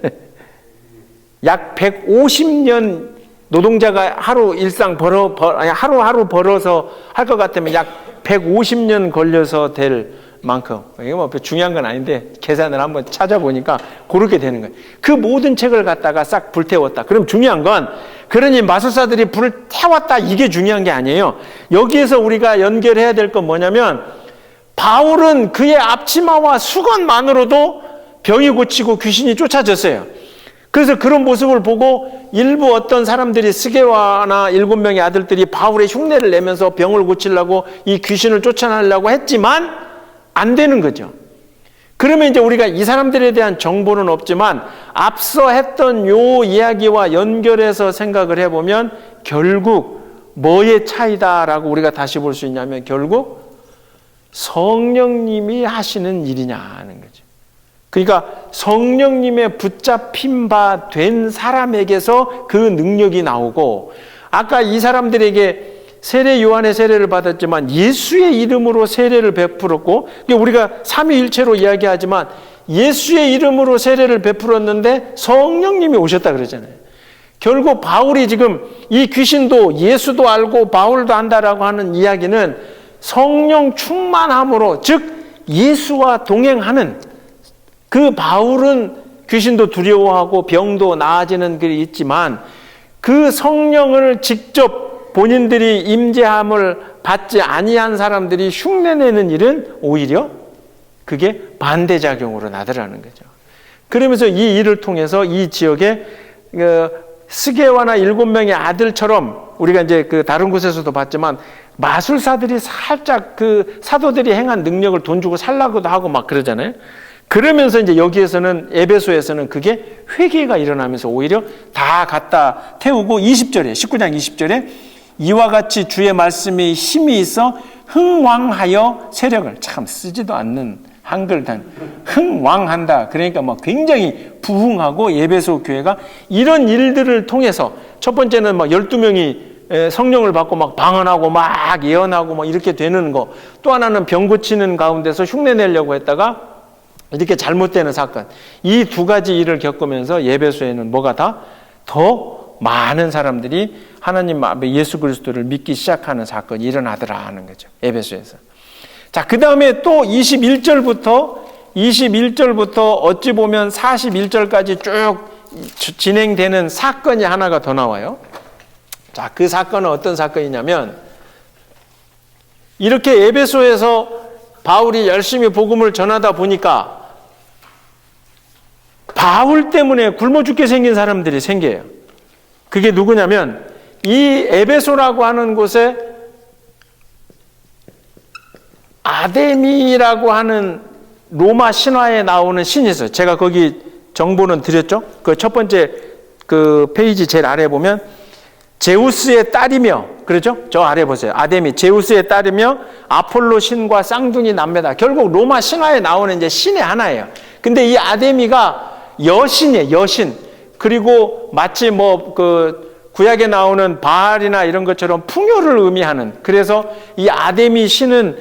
A: 약 150년 노동자가 하루 일상 하루하루 벌어서 할 것 같으면 약 150년 걸려서 될 만큼, 이게 뭐 중요한 건 아닌데 계산을 한번 찾아보니까 그렇게 되는 거예요. 그 모든 책을 갖다가 싹 불태웠다. 그럼 중요한 건 그러니 마술사들이 불을 태웠다, 이게 중요한 게 아니에요. 여기에서 우리가 연결해야 될 건 뭐냐면 바울은 그의 앞치마와 수건만으로도 병이 고치고 귀신이 쫓아졌어요. 그래서 그런 모습을 보고 일부 어떤 사람들이 스게와나 7명의 아들들이 바울의 흉내를 내면서 병을 고치려고 이 귀신을 쫓아내려고 했지만 안 되는 거죠. 그러면 이제 우리가 이 사람들에 대한 정보는 없지만 앞서 했던 요 이야기와 연결해서 생각을 해보면 결국 뭐의 차이다라고 우리가 다시 볼 수 있냐면 결국 성령님이 하시는 일이냐는 거죠. 그러니까 성령님의 붙잡힌 바 된 사람에게서 그 능력이 나오고, 아까 이 사람들에게 세례 요한의 세례를 받았지만 예수의 이름으로 세례를 베풀었고, 우리가 삼위일체로 이야기하지만 예수의 이름으로 세례를 베풀었는데 성령님이 오셨다 그러잖아요. 결국 바울이 지금 이 귀신도 예수도 알고 바울도 안다라고 하는 이야기는 성령 충만함으로, 즉 예수와 동행하는, 그 바울은 귀신도 두려워하고 병도 나아지는 길이 있지만 그 성령을 직접 본인들이 임재함을 받지 아니한 사람들이 흉내내는 일은 오히려 그게 반대작용으로 나더라는 거죠. 그러면서 이 일을 통해서 이 지역에 스게와나 7명의 아들처럼 우리가 이제 그 다른 곳에서도 봤지만 마술사들이 살짝 그 사도들이 행한 능력을 돈 주고 살라고도 하고 막 그러잖아요. 그러면서 이제 여기에서는 에베소에서는 그게 회개가 일어나면서 오히려 다 갖다 태우고 20절에 19장 20절에 이와 같이 주의 말씀이 힘이 있어 흥왕하여 세력을, 참 쓰지도 않는 한글단, 흥왕한다. 그러니까 뭐 굉장히 부흥하고 에베소 교회가 이런 일들을 통해서 첫 번째는 막 12명이 성령을 받고 막 방언하고 막 예언하고 막 이렇게 되는 거, 또 하나는 병 고치는 가운데서 흉내 내려고 했다가 이렇게 잘못되는 사건, 이 두 가지 일을 겪으면서 에베소에는 뭐가 더 많은 사람들이 하나님 앞에 예수 그리스도를 믿기 시작하는 사건이 일어나더라 하는 거죠. 에베소에서. 자, 그 다음에 또 21절부터 어찌 보면 41절까지 쭉 진행되는 사건이 하나가 더 나와요. 자, 그 사건은 어떤 사건이냐면, 이렇게 에베소에서 바울이 열심히 복음을 전하다 보니까 바울 때문에 굶어 죽게 생긴 사람들이 생겨요. 그게 누구냐면 이 에베소라고 하는 곳에 아데미라고 하는 로마 신화에 나오는 신이 있어요. 제가 거기 정보는 드렸죠. 그 첫 번째 그 페이지 제일 아래 보면 제우스의 딸이며, 그렇죠? 저 아래 보세요. 아데미, 제우스의 딸이며 아폴로 신과 쌍둥이 남매다. 결국 로마 신화에 나오는 이제 신의 하나예요. 근데 이 아데미가 여신이에요, 여신. 그리고 마치 뭐 구약에 나오는 바알이나 이런 것처럼 풍요를 의미하는. 그래서 이 아데미 신은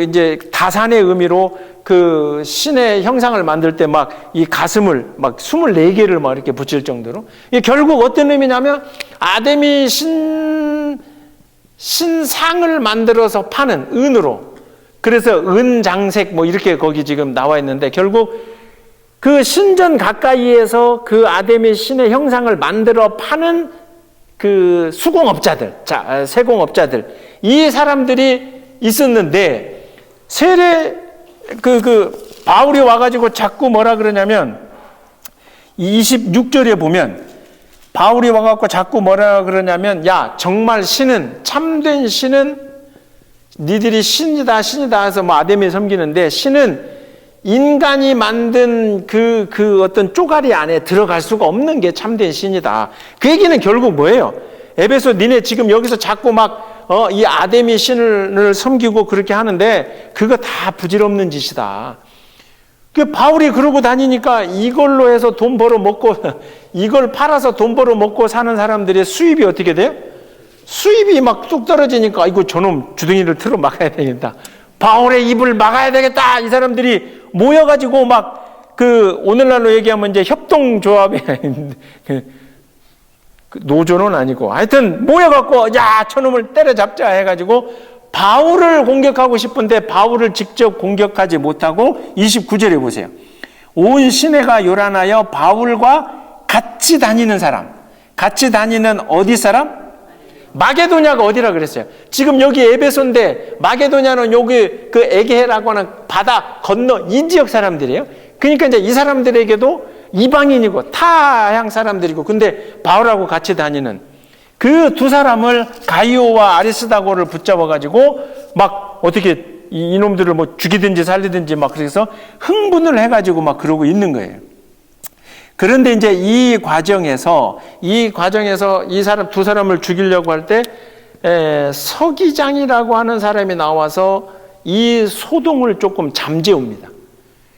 A: 이제 다산의 의미로 그 신의 형상을 만들 때 막 이 가슴을 막 24개를 막 이렇게 붙일 정도로. 이게 결국 어떤 의미냐면 아데미 신상을 만들어서 파는 은으로. 그래서 은장색 뭐 이렇게 거기 지금 나와 있는데 결국 그 신전 가까이에서 그 아데미 신의 형상을 만들어 파는 그 수공업자들, 세공업자들, 이 사람들이 있었는데 바울이 와가지고 자꾸 뭐라 그러냐면 26절에 보면 바울이 와갖고 자꾸 뭐라 그러냐면 야 정말 신은 참된 신은 니들이 신이다 해서 뭐 아데미 섬기는데 신은 인간이 만든 그 어떤 쪼가리 안에 들어갈 수가 없는 게 참된 신이다. 그 얘기는 결국 뭐예요? 에베소 니네 지금 여기서 자꾸 이 아데미 신을 섬기고 그렇게 하는데 그거 다 부질없는 짓이다. 그 바울이 그러고 다니니까 이걸로 해서 돈 벌어 먹고 이걸 팔아서 돈 벌어 먹고 사는 사람들의 수입이 어떻게 돼요? 수입이 막 뚝 떨어지니까 이거 저놈 주둥이를 틀어 막아야 되겠다. 바울의 입을 막아야 되겠다. 이 사람들이 모여가지고 오늘날로 얘기하면 이제 협동조합이 노조는 아니고 하여튼 모여갖고 야 저놈을 때려잡자 해가지고 바울을 공격하고 싶은데 바울을 직접 공격하지 못하고 29절에 보세요. 온 시내가 요란하여 바울과 같이 다니는 사람, 같이 다니는 어디 사람? 마게도냐가 어디라 그랬어요? 지금 여기 에베소인데 마게도냐는 여기 그 에게라고 하는 바다 건너 이 지역 사람들이에요. 그러니까 이제 이 사람들에게도 이방인이고 타향 사람들이고 근데 바울하고 같이 다니는 그 두 사람을 가이오와 아리스다고를 붙잡아 가지고 막 어떻게 이놈들을 뭐 죽이든지 살리든지 막 그래서 흥분을 해 가지고 막 그러고 있는 거예요. 그런데 이제 이 과정에서 이 두 사람을 죽이려고 할 때 서기장이라고 하는 사람이 나와서 이 소동을 조금 잠재웁니다.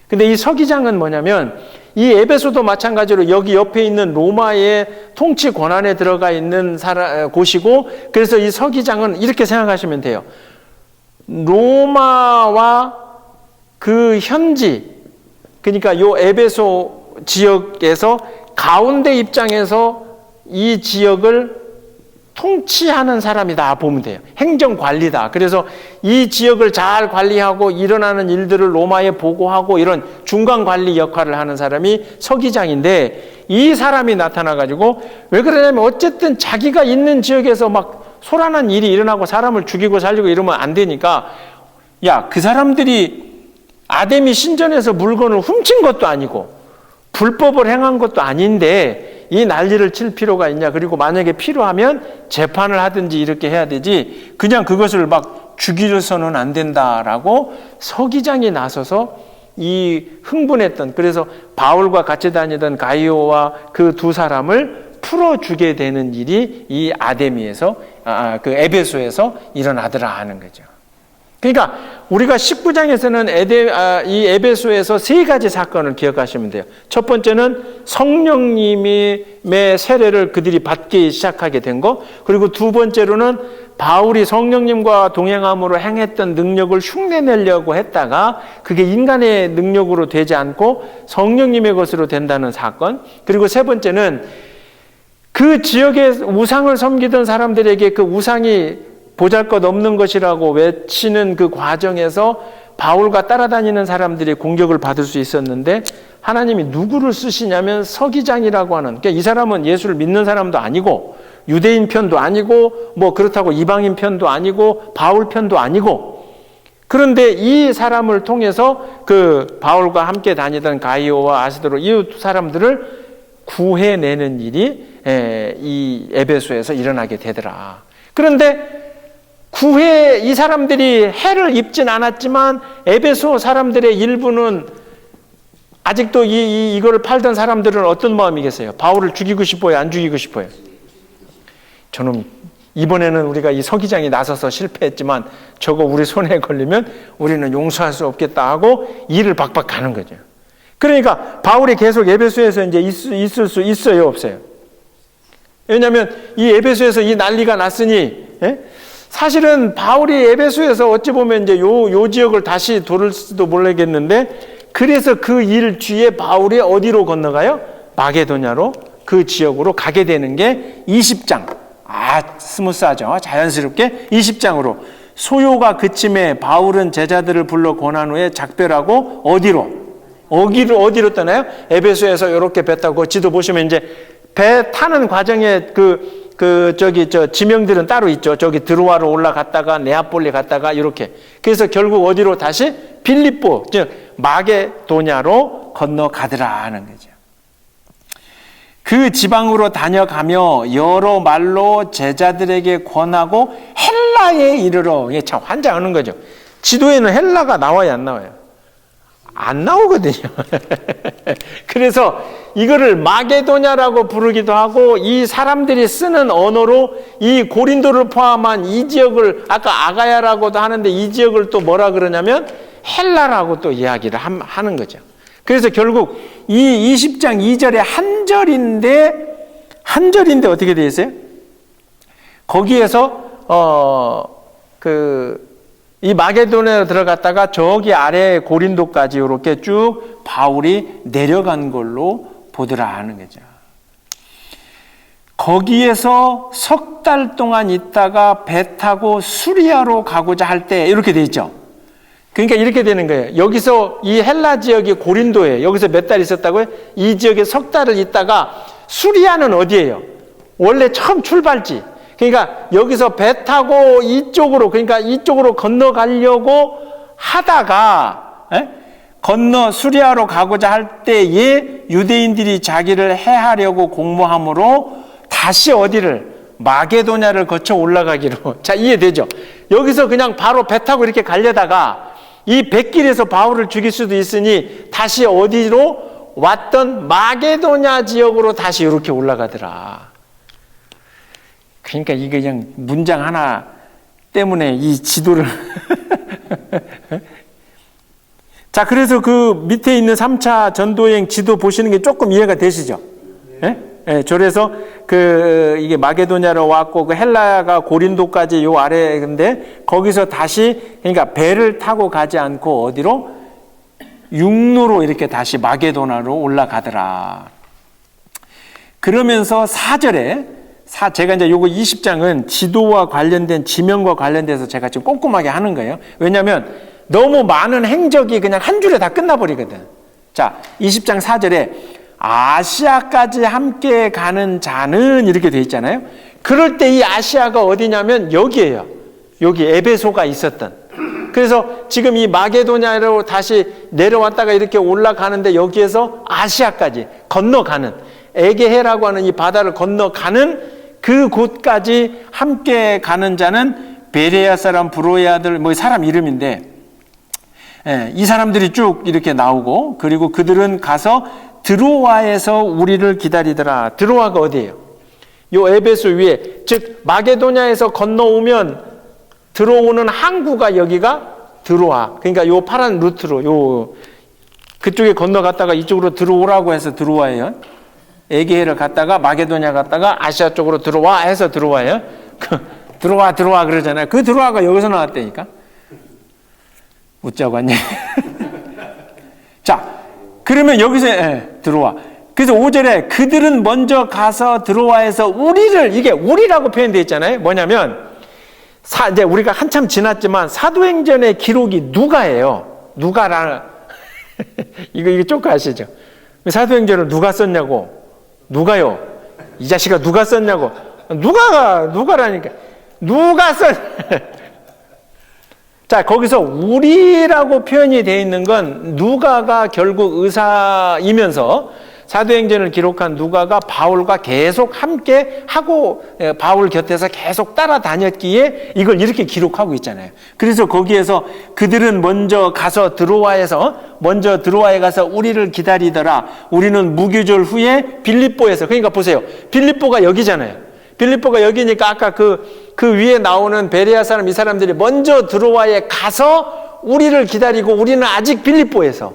A: 근데 이 서기장은 뭐냐면 이 에베소도 마찬가지로 여기 옆에 있는 로마의 통치 권한에 들어가 있는 곳이고 그래서 이 서기장은 이렇게 생각하시면 돼요. 로마와 그 현지 그러니까 요 에베소 지역에서 가운데 입장에서 이 지역을 통치하는 사람이다 보면 돼요. 행정관리다. 그래서 이 지역을 잘 관리하고 일어나는 일들을 로마에 보고하고 이런 중간관리 역할을 하는 사람이 서기장인데 이 사람이 나타나가지고 왜 그러냐면 어쨌든 자기가 있는 지역에서 막 소란한 일이 일어나고 사람을 죽이고 살리고 이러면 안 되니까 야, 그 사람들이 아데미 신전에서 물건을 훔친 것도 아니고 불법을 행한 것도 아닌데 이 난리를 칠 필요가 있냐. 그리고 만약에 필요하면 재판을 하든지 이렇게 해야 되지 그냥 그것을 막 죽이려서는 안 된다라고 서기장이 나서서 이 흥분했던 그래서 바울과 같이 다니던 가이오와 그 두 사람을 풀어주게 되는 일이 이 아데미에서 그 에베소에서 일어나더라 하는 거죠. 그러니까 우리가 19장에서는 이 에베소에서 세 가지 사건을 기억하시면 돼요. 첫 번째는 성령님의 세례를 그들이 받기 시작하게 된 거. 그리고 두 번째로는 바울이 성령님과 동행함으로 행했던 능력을 흉내내려고 했다가 그게 인간의 능력으로 되지 않고 성령님의 것으로 된다는 사건. 그리고 세 번째는 그 지역에 우상을 섬기던 사람들에게 그 우상이 보잘것없는 것이라고 외치는 그 과정에서 바울과 따라다니는 사람들이 공격을 받을 수 있었는데 하나님이 누구를 쓰시냐면 서기장이라고 하는 그러니까 이 사람은 예수를 믿는 사람도 아니고 유대인 편도 아니고 뭐 그렇다고 이방인 편도 아니고 바울 편도 아니고 그런데 이 사람을 통해서 그 바울과 함께 다니던 가이오와 아시도로 이 두 사람들을 구해내는 일이 이 에베소에서 일어나게 되더라. 그런데 이 사람들이 해를 입진 않았지만 에베소 사람들의 일부는 아직도 이거를 팔던 사람들은 어떤 마음이겠어요? 바울을 죽이고 싶어요? 안 죽이고 싶어요? 저는 이번에는 우리가 이 서기장이 나서서 실패했지만 저거 우리 손에 걸리면 우리는 용서할 수 없겠다 하고 일을 박박 가는 거죠. 그러니까 바울이 계속 에베소에서 이제 있을 수 있어요, 없어요? 왜냐하면 이 에베소에서 이 난리가 났으니, 예? 사실은 바울이 에베소에서 어찌 보면 이제 요 지역을 다시 돌을 수도 모르겠는데, 그래서 그 일 뒤에 바울이 어디로 건너가요? 마게도냐로, 그 지역으로 가게 되는 게 20장. 스무스하죠. 자연스럽게 20장으로. 소요가 그침에 바울은 제자들을 불러 권한 후에 작별하고 어디로 떠나요? 에베소에서 이렇게 배 타고, 지도 보시면 이제 배 타는 과정에 지명들은 따로 있죠. 저기 드로아로 올라갔다가 네아폴리 갔다가 이렇게. 그래서 결국 어디로 다시? 빌립보, 즉 마게도냐로 건너가더라 하는 거죠. 그 지방으로 다녀가며 여러 말로 제자들에게 권하고 헬라에 이르러. 이게 참 환장하는 거죠. 지도에는 헬라가 나와요, 안 나와요? 안 나오거든요. 그래서 이거를 마게도냐라고 부르기도 하고, 이 사람들이 쓰는 언어로 이 고린도를 포함한 이 지역을, 아까 아가야라고도 하는데 이 지역을 또 뭐라 그러냐면 헬라라고 또 이야기를 하는 거죠. 그래서 결국 이 20장 2절에 한 절인데 어떻게 되어 있어요? 거기에서 이 마게도냐로 들어갔다가 저기 아래 고린도까지 이렇게 쭉 바울이 내려간 걸로 보더라 하는 거죠. 거기에서 석 달 동안 있다가 배 타고 수리아로 가고자 할 때 이렇게 돼 있죠. 그러니까 이렇게 되는 거예요. 여기서 이 헬라 지역이 고린도예요. 여기서 몇 달 있었다고요? 이 지역에 석 달을 있다가, 수리아는 어디예요? 원래 처음 출발지. 그러니까 여기서 배 타고 이쪽으로 건너가려고 하다가, 수리아로 가고자 할 때에 유대인들이 자기를 해하려고 공모함으로 다시 어디를? 마게도냐를 거쳐 올라가기로. 자, 이해되죠? 여기서 그냥 바로 배 타고 이렇게 가려다가 이 뱃길에서 바울을 죽일 수도 있으니 다시 어디로? 왔던 마게도냐 지역으로 다시 이렇게 올라가더라. 그러니까 이게 그냥 문장 하나 때문에 이 지도를 자, 그래서 그 밑에 있는 3차 전도여행 지도 보시는 게 조금 이해가 되시죠? 그래서 이게 마게도냐로 왔고, 그 헬라가 고린도까지 요 아래, 근데 거기서 다시, 그러니까 배를 타고 가지 않고 어디로? 육로로 이렇게 다시 마게도냐로 올라가더라. 그러면서 4절에, 제가 이제 요거 20장은 지도와 관련된, 지명과 관련돼서 제가 지금 꼼꼼하게 하는 거예요. 왜냐하면 너무 많은 행적이 그냥 한 줄에 다 끝나버리거든. 자, 20장 4절에 아시아까지 함께 가는 자는 이렇게 돼 있잖아요. 그럴 때 이 아시아가 어디냐면 여기예요. 여기 에베소가 있었던. 그래서 지금 이 마게도냐로 다시 내려왔다가 이렇게 올라가는데 여기에서 아시아까지 건너가는, 에게해라고 하는 이 바다를 건너가는 그 곳까지 함께 가는 자는 베레아 사람, 브로의 아들, 사람 이름인데, 이 사람들이 쭉 이렇게 나오고, 그리고 그들은 가서 드로아에서 우리를 기다리더라. 드로아가 어디예요? 요 에베소 위에, 즉 마게도냐에서 건너오면 들어오는 항구가 여기가 드로아. 그러니까 요 파란 루트로 그쪽에 건너갔다가 이쪽으로 들어오라고 해서 드로아예요. 에게해를 갔다가 마게도냐 갔다가 아시아 쪽으로 들어와 해서 드로아예요. 들어와 그러잖아요. 그 드로아가 여기서 나왔다니까. 웃자고 하니. 자, 그러면 여기서 들어와. 그래서 5절에 그들은 먼저 가서 드로아에서 우리를, 이게 우리라고 표현되어 있잖아요. 뭐냐면 이제 우리가 한참 지났지만 사도행전의 기록이 누가예요. 누가라. 이거 쪼까 아시죠? 사도행전을 누가 썼냐고. 누가요? 이 자식아 누가 썼냐고. 누가라니까. 누가 썼. 자, 거기서 우리라고 표현이 되어 있는 건 누가가 결국 의사이면서 사도행전을 기록한 누가가 바울과 계속 함께 하고 바울 곁에서 계속 따라다녔기에 이걸 이렇게 기록하고 있잖아요. 그래서 거기에서 그들은 먼저 드로아에 가서 우리를 기다리더라. 우리는 무교절 후에 빌립보에서, 그러니까 보세요. 빌립보가 여기잖아요. 빌립보가 여기니까 아까 그 위에 나오는 베레아 사람, 이 사람들이 먼저 드로아에 가서 우리를 기다리고 우리는 아직 빌립보에서.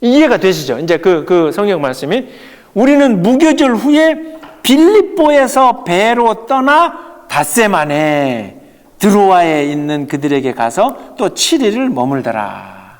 A: 이해가 되시죠? 이제 그 성경 말씀이 우리는 무교절 후에 빌립보에서 배로 떠나 닷새만에 드로아에 있는 그들에게 가서 또 7일을 머물더라.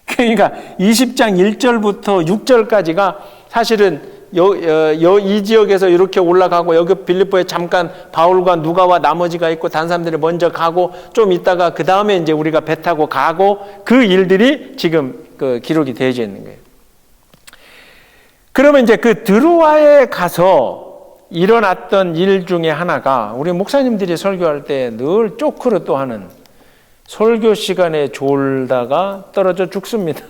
A: 그러니까 20장 1절부터 6절까지가 사실은 이 지역에서 이렇게 올라가고 여기 빌립보에 잠깐 바울과 누가와 나머지가 있고 다른 사람들이 먼저 가고 좀 있다가 그 다음에 이제 우리가 배 타고 가고 그 일들이 지금 그 기록이 되어져 있는 거예요. 그러면 이제 그 드로아에 가서 일어났던 일 중에 하나가 우리 목사님들이 설교할 때 늘 쪼크로 또 하는 설교 시간에 졸다가 떨어져 죽습니다.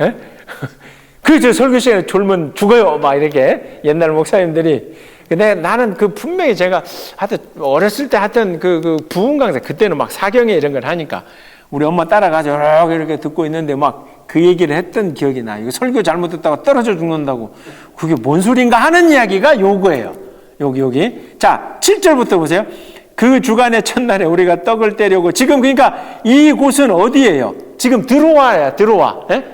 A: 예? 그 설교 시간에 졸면 죽어요. 막 이렇게 옛날 목사님들이. 근데 나는 그 분명히 제가 하여튼 어렸을 때 하여튼 그 부흥 강사 그때는 막 사경에 이런 걸 하니까 우리 엄마 따라가서 이렇게 듣고 있는데 막 그 얘기를 했던 기억이 나요. 이거 설교 잘못 듣다가 떨어져 죽는다고. 그게 뭔 소린가 하는 이야기가 요거예요. 여기. 자, 7절부터 보세요. 그 주간의 첫날에 우리가 떡을 떼려고 지금 그러니까 이곳은 어디예요? 지금 드로아야, 드로아. 예?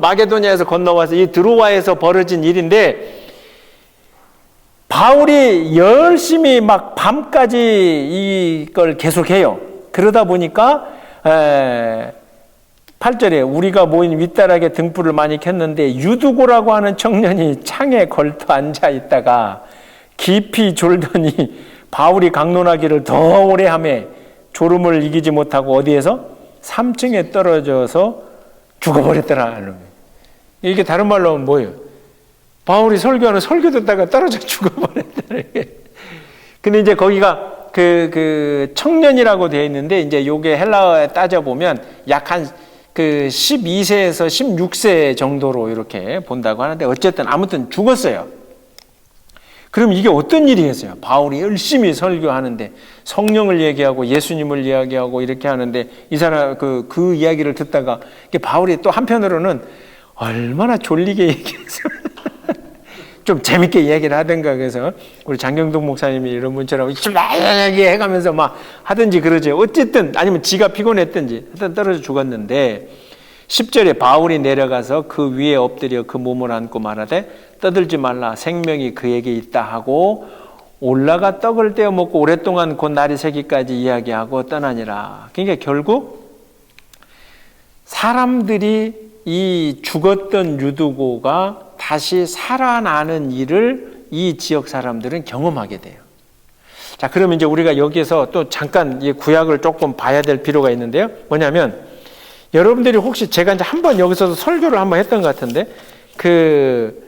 A: 마게도냐에서 건너와서 이 드로아에서 벌어진 일인데 바울이 열심히 막 밤까지 이걸 계속해요. 그러다 보니까 8절에 우리가 모인 윗다락에 등불을 많이 켰는데 유두고라고 하는 청년이 창에 걸터 앉아 있다가 깊이 졸더니 바울이 강론하기를 더 오래 하며 졸음을 이기지 못하고 어디에서? 3층에 떨어져서 죽어버렸더라. 이게 다른 말로 하면 뭐예요? 바울이 설교하는 설교 듣다가 떨어져 죽어버렸더라. 근데 이제 거기가 그 청년이라고 되어 있는데 이제 요게 헬라어에 따져보면 약 한 그 12세에서 16세 정도로 이렇게 본다고 하는데 어쨌든 아무튼 죽었어요. 그럼 이게 어떤 일이겠어요? 바울이 열심히 설교하는데 성령을 얘기하고 예수님을 이야기하고 이렇게 하는데 이 사람 그 이야기를 듣다가 바울이 또 한편으로는 얼마나 졸리게 얘기했어요. 좀 재밌게 이야기를 하든가 그래서 우리 장경동 목사님이 이런 분처럼 이야기해 가면서 막 하든지 그러죠. 어쨌든 아니면 지가 피곤했든지 하여튼 떨어져 죽었는데 10절에 바울이 내려가서 그 위에 엎드려 그 몸을 안고 말하되 떠들지 말라 생명이 그에게 있다 하고 올라가 떡을 떼어 먹고 오랫동안 곧 날이 새기까지 이야기하고 떠나니라. 그러니까 결국 사람들이 이 죽었던 유두고가 다시 살아나는 일을 이 지역 사람들은 경험하게 돼요. 자, 그러면 이제 우리가 여기에서 또 잠깐 이 구약을 조금 봐야 될 필요가 있는데요. 뭐냐면 여러분들이 혹시 제가 이제 한번 여기서도 설교를 한번 했던 것 같은데 그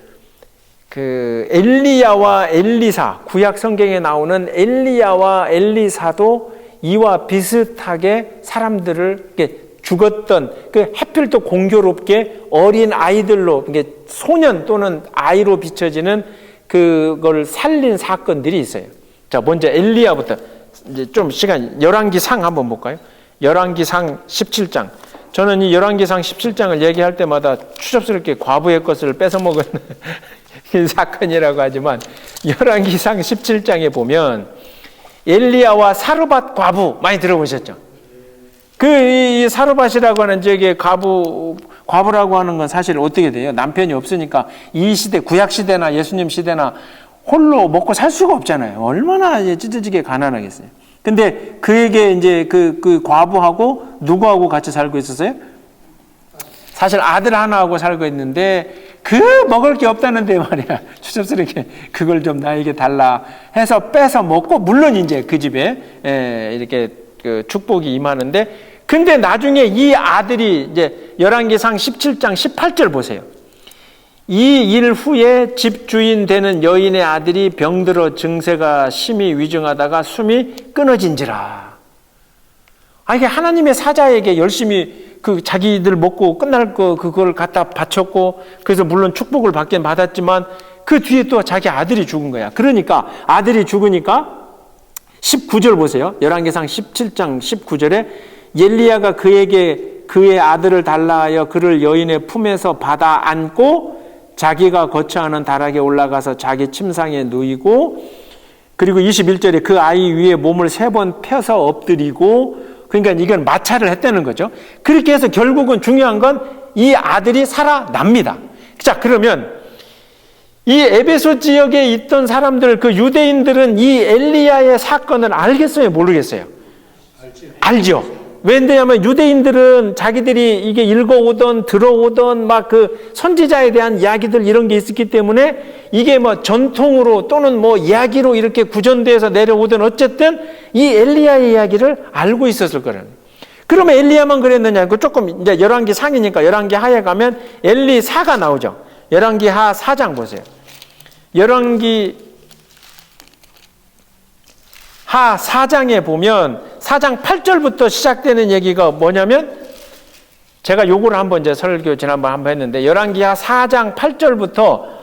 A: 엘리야와 엘리사 구약 성경에 나오는 엘리야와 엘리사도 이와 비슷하게 사람들을 이렇게 죽었던 그 하필 또 공교롭게 어린 아이들로 이게 소년 또는 아이로 비춰지는 그걸 살린 사건들이 있어요. 자, 먼저 엘리야부터 이제 좀 시간 열왕기상 한번 볼까요? 열왕기상 17장. 저는 이 열왕기상 17장을 얘기할 때마다 추접스럽게 과부의 것을 뺏어먹은 사건이라고 하지만 열왕기상 17장에 보면 엘리야와 사르밧 과부 많이 들어보셨죠? 이 사르밧이라고 하는 저기 과부라고 하는 건 사실 어떻게 돼요? 남편이 없으니까 이 시대, 구약 시대나 예수님 시대나 홀로 먹고 살 수가 없잖아요. 얼마나 찢어지게 가난하겠어요. 근데 그에게 이제 그 과부하고 누구하고 같이 살고 있었어요? 사실 아들 하나하고 살고 있는데 먹을 게 없다는데 말이야. 추접스럽게 그걸 좀 나에게 달라 해서 뺏어 먹고 물론 이제 그 집에 이렇게 그 축복이 임하는데 근데 나중에 이 아들이 이제 열왕기상 17장 18절 보세요. 이 일 후에 집주인 되는 여인의 아들이 병들어 증세가 심히 위중하다가 숨이 끊어진지라. 이게 하나님의 사자에게 열심히 자기들 먹고 끝날 그걸 갖다 바쳤고 그래서 물론 축복을 받긴 받았지만 그 뒤에 또 자기 아들이 죽은 거야. 그러니까 아들이 죽으니까 19절 보세요. 열왕기상 17장 19절에 엘리야가 그에게 그의 아들을 달라 하여 그를 여인의 품에서 받아 안고 자기가 거처하는 다락에 올라가서 자기 침상에 누이고 그리고 21절에 그 아이 위에 몸을 3번 펴서 엎드리고 그러니까 이건 마찰을 했다는 거죠. 그렇게 해서 결국은 중요한 건 이 아들이 살아납니다. 자, 그러면 이 에베소 지역에 있던 사람들, 그 유대인들은 이 엘리야의 사건을 알겠어요? 모르겠어요? 알죠. 왜냐하면 유대인들은 자기들이 이게 읽어오던 들어오던 막 그 선지자에 대한 이야기들 이런 게 있었기 때문에 이게 뭐 전통으로 또는 뭐 이야기로 이렇게 구전돼서 내려오던 어쨌든 이 엘리야의 이야기를 알고 있었을 거라는. 그러면 엘리야만 그랬느냐? 그 조금 이제 열왕기 상이니까 열왕기 하에 가면 엘리사가 나오죠. 열왕기 하 4장 보세요. 열왕기 하 4장에 보면 4장 8절부터 시작되는 얘기가 뭐냐면 제가 요거를 한번 이제 설교 지난번 한번 했는데 열왕기하 4장 8절부터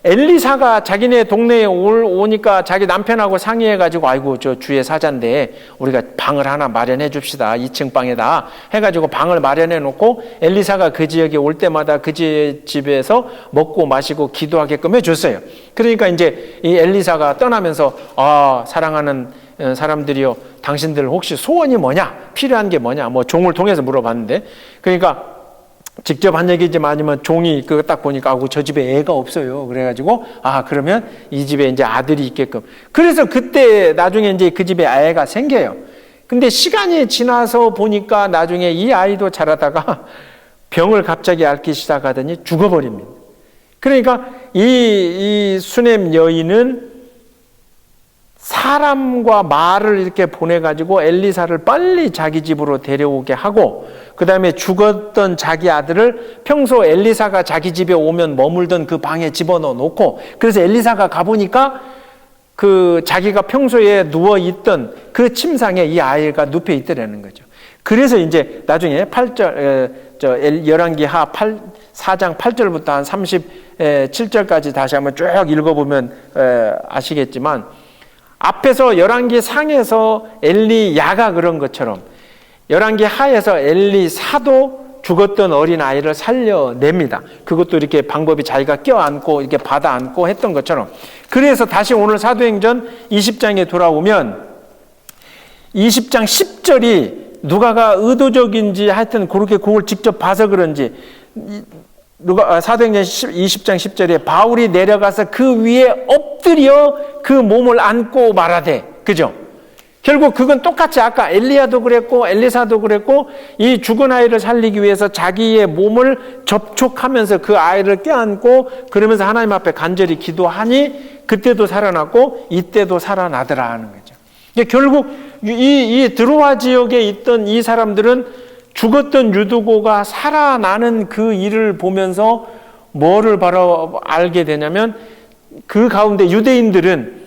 A: 엘리사가 자기네 동네에 오니까 자기 남편하고 상의해가지고 아이고 저 주의 사자인데 우리가 방을 하나 마련해 줍시다. 2층 방에다 해가지고 방을 마련해 놓고 엘리사가 그 지역에 올 때마다 그 집에서 먹고 마시고 기도하게끔 해줬어요. 그러니까 이제 이 엘리사가 떠나면서 사랑하는 사람들이요, 당신들 혹시 소원이 뭐냐? 필요한 게 뭐냐? 뭐 종을 통해서 물어봤는데, 그러니까 직접 한 얘기지만 아니면 종이 그거 딱 보니까 저 집에 애가 없어요. 그래가지고 그러면 이 집에 이제 아들이 있게끔. 그래서 그때 나중에 이제 그 집에 애가 생겨요. 근데 시간이 지나서 보니까 나중에 이 아이도 자라다가 병을 갑자기 앓기 시작하더니 죽어버립니다. 그러니까 이 수넴 여인은 사람과 말을 이렇게 보내가지고 엘리사를 빨리 자기 집으로 데려오게 하고, 그 다음에 죽었던 자기 아들을 평소 엘리사가 자기 집에 오면 머물던 그 방에 집어넣어 놓고, 그래서 엘리사가 가보니까 그 자기가 평소에 누워있던 그 침상에 이 아이가 눕혀 있더라는 거죠. 그래서 이제 나중에 8절, 열왕기하 4장 8절부터 한 37절까지 다시 한번 쭉 읽어보면 아시겠지만, 앞에서 열왕기 상에서 엘리야가 그런 것처럼 열왕기 하에서 엘리사도 죽었던 어린 아이를 살려냅니다. 그것도 이렇게 방법이 자기가 껴안고 이렇게 받아 안고 했던 것처럼. 그래서 다시 오늘 사도행전 20장에 돌아오면 20장 10절이 누가가 의도적인지 하여튼 그렇게 그걸 직접 봐서 그런지 사도행전 20장 10절에 바울이 내려가서 그 위에 엎드려 그 몸을 안고 말하되, 그죠? 결국 그건 똑같이 아까 엘리야도 그랬고 엘리사도 그랬고 이 죽은 아이를 살리기 위해서 자기의 몸을 접촉하면서 그 아이를 껴안고 그러면서 하나님 앞에 간절히 기도하니 그때도 살아났고 이때도 살아나더라 하는 거죠. 결국 이 드로아 지역에 있던 이 사람들은 죽었던 유두고가 살아나는 그 일을 보면서 뭐를 바로 알게 되냐면 그 가운데 유대인들은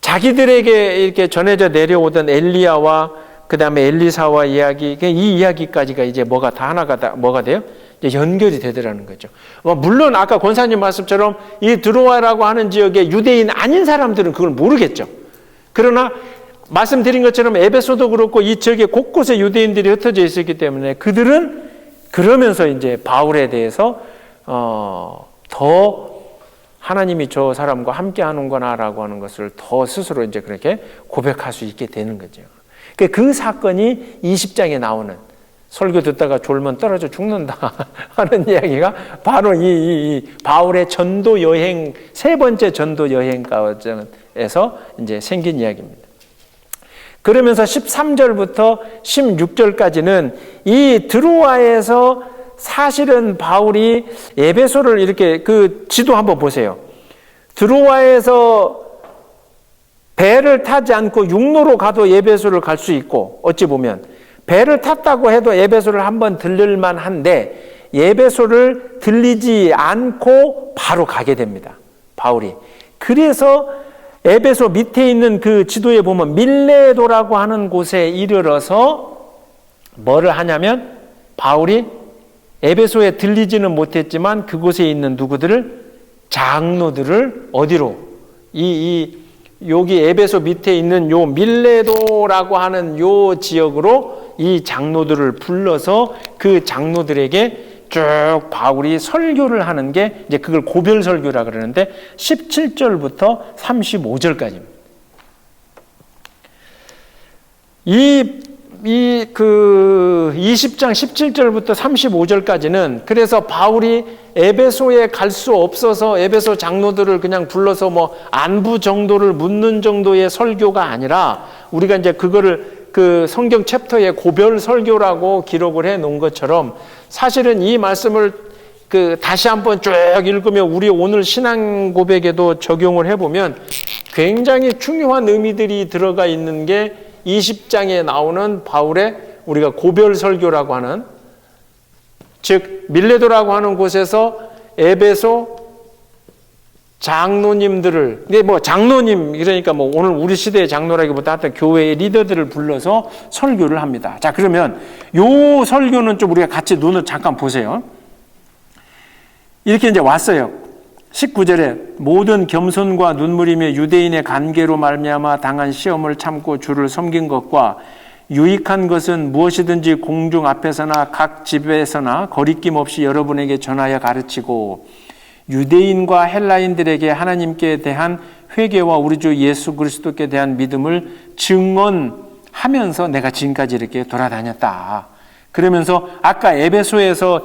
A: 자기들에게 이렇게 전해져 내려오던 엘리야와 그 다음에 엘리사와 이야기, 이 이야기까지가 이제 뭐가 다 하나가 다 뭐가 돼요? 이제 연결이 되더라는 거죠. 물론 아까 권사님 말씀처럼 이 드로아라고 하는 지역의 유대인 아닌 사람들은 그걸 모르겠죠. 그러나 말씀드린 것처럼 에베소도 그렇고 이 지역에 곳곳에 유대인들이 흩어져 있었기 때문에 그들은 그러면서 이제 바울에 대해서 더 하나님이 저 사람과 함께 하는구나라고 하는 것을 더 스스로 이제 그렇게 고백할 수 있게 되는 거죠. 그 사건이 20장에 나오는 설교 듣다가 졸면 떨어져 죽는다 하는 이야기가 바로 이 바울의 전도 여행, 세 번째 전도 여행 과정에서 이제 생긴 이야기입니다. 그러면서 13절부터 16절까지는 이 드로아에서 사실은 바울이 에베소를 이렇게 그 지도 한번 보세요. 드로아에서 배를 타지 않고 육로로 가도 에베소를 갈 수 있고, 어찌 보면 배를 탔다고 해도 에베소를 한번 들릴만 한데 에베소를 들리지 않고 바로 가게 됩니다, 바울이. 그래서 에베소 밑에 있는 그 지도에 보면 밀레도라고 하는 곳에 이르러서 뭐를 하냐면 바울이 에베소에 들리지는 못했지만 그곳에 있는 누구들을, 장로들을 어디로, 여기 에베소 밑에 있는 요 밀레도라고 하는 요 지역으로 이 장로들을 불러서 그 장로들에게 쭉 바울이 설교를 하는 게 이제 그걸 고별 설교라 그러는데 17절부터 35절까지입니다. 이 20장 17절부터 35절까지는 그래서 바울이 에베소에 갈 수 없어서 에베소 장로들을 그냥 불러서 뭐 안부 정도를 묻는 정도의 설교가 아니라 우리가 이제 그거를 그 성경 챕터에 고별 설교라고 기록을 해 놓은 것처럼 사실은 이 말씀을 다시 한번 쭉 읽으면 우리 오늘 신앙 고백에도 적용을 해보면 굉장히 중요한 의미들이 들어가 있는 게 20장에 나오는 바울의 우리가 고별 설교라고 하는, 즉 밀레도라고 하는 곳에서 에베소 장로님들을, 근데 뭐 장로님 그러니까 뭐 오늘 우리 시대의 장로라기보다 하여튼 교회의 리더들을 불러서 설교를 합니다. 자, 그러면 요 설교는 좀 우리가 같이 눈을 잠깐 보세요. 이렇게 이제 왔어요. 19절에 모든 겸손과 눈물이며 유대인의 관계로 말미암아 당한 시험을 참고 주를 섬긴 것과 유익한 것은 무엇이든지 공중 앞에서나 각 집에서나 거리낌 없이 여러분에게 전하여 가르치고 유대인과 헬라인들에게 하나님께 대한 회개와 우리 주 예수 그리스도께 대한 믿음을 증언하면서 내가 지금까지 이렇게 돌아다녔다. 그러면서 아까 에베소에서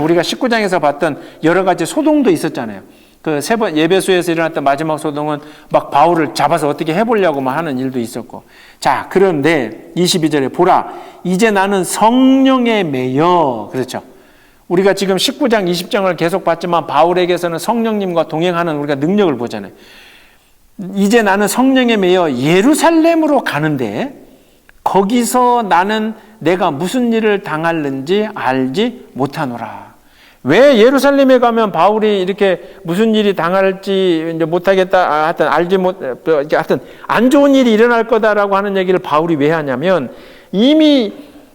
A: 우리가 19장에서 봤던 여러 가지 소동도 있었잖아요. 그 세 번 에베소에서 일어났던 마지막 소동은 막 바울을 잡아서 어떻게 해보려고 하는 일도 있었고. 자, 그런데 22절에 보라, 이제 나는 성령에 매여. 그렇죠. 우리가 지금 19장, 20장을 계속 봤지만 바울에게서는 성령님과 동행하는 우리가 능력을 보잖아요. 이제 나는 성령에 매여 예루살렘으로 가는데 거기서 나는 내가 무슨 일을 당할는지 알지 못하노라. 왜 예루살렘에 가면 바울이 이렇게 무슨 일이 당할지 이제 못하겠다, 하여튼 하여튼 안 좋은 일이 일어날 거다라고 하는 얘기를 바울이 왜 하냐면 이미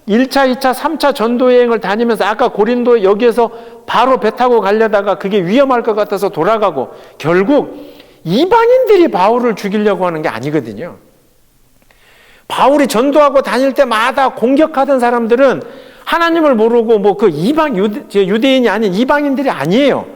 A: 1차, 2차, 3차 전도 여행을 다니면서 아까 고린도 여기에서 바로 배 타고 가려다가 그게 위험할 것 같아서 돌아가고 결국 이방인들이 바울을 죽이려고 하는 게 아니거든요. 바울이 전도하고 다닐 때마다 공격하던 사람들은 하나님을 모르고 뭐 그 유대인이 아닌 이방인들이 아니에요.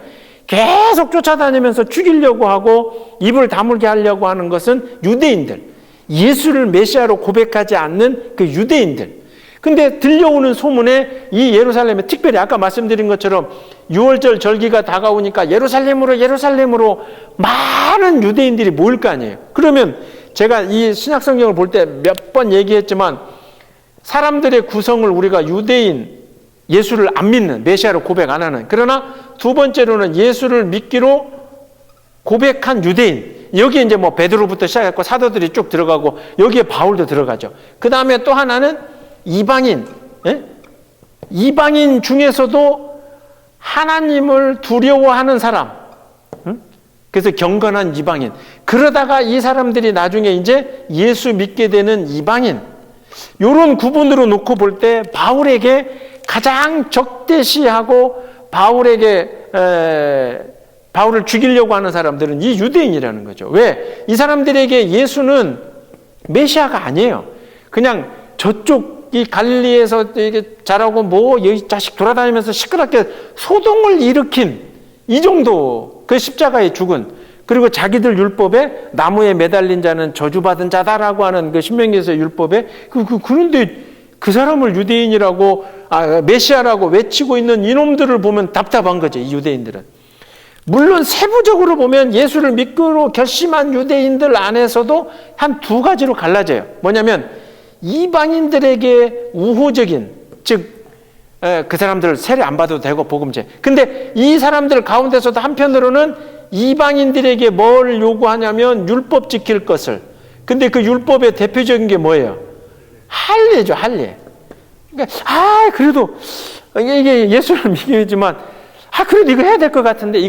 A: 계속 쫓아다니면서 죽이려고 하고 입을 다물게 하려고 하는 것은 유대인들. 예수를 메시아로 고백하지 않는 그 유대인들. 근데 들려오는 소문에 이 예루살렘에 특별히 아까 말씀드린 것처럼 6월절 절기가 다가오니까 예루살렘으로 많은 유대인들이 모일 거 아니에요. 그러면 제가 이 신약성경을 볼 때 몇 번 얘기했지만 사람들의 구성을 우리가 유대인, 예수를 안 믿는, 메시아로 고백 안 하는, 그러나 두 번째로는 예수를 믿기로 고백한 유대인, 여기에 이제 뭐 베드로부터 시작했고 사도들이 쭉 들어가고 여기에 바울도 들어가죠. 그 다음에 또 하나는 이방인, 이방인 중에서도 하나님을 두려워하는 사람, 그래서 경건한 이방인. 그러다가 이 사람들이 나중에 이제 예수 믿게 되는 이방인. 이런 구분으로 놓고 볼 때 바울에게 가장 적대시하고 바울을 죽이려고 하는 사람들은 이 유대인이라는 거죠. 왜? 이 사람들에게 예수는 메시아가 아니에요. 그냥 저쪽 이 갈릴리에서 이게 자라고 뭐 이 자식 돌아다니면서 시끄럽게 소동을 일으킨 이 정도 그 십자가에 죽은, 그리고 자기들 율법에 나무에 매달린 자는 저주받은 자다라고 하는 그 신명기에서 율법에 그런데 그 사람을 유대인이라고 메시아라고 외치고 있는 이놈들을 보면 답답한 거죠. 이 유대인들은. 물론 세부적으로 보면 예수를 믿기로 결심한 유대인들 안에서도 한 두 가지로 갈라져요. 뭐냐면 이방인들에게 우호적인, 즉 그 사람들 세례 안 받아도 되고 복음제. 근데 이 사람들 가운데서도 한편으로는 이방인들에게 뭘 요구하냐면 율법 지킬 것을. 근데 그 율법의 대표적인 게 뭐예요? 할례죠, 할례. 그러니까 그래도 이게 예수를 믿기지만 그래도 이거 해야 될 것 같은데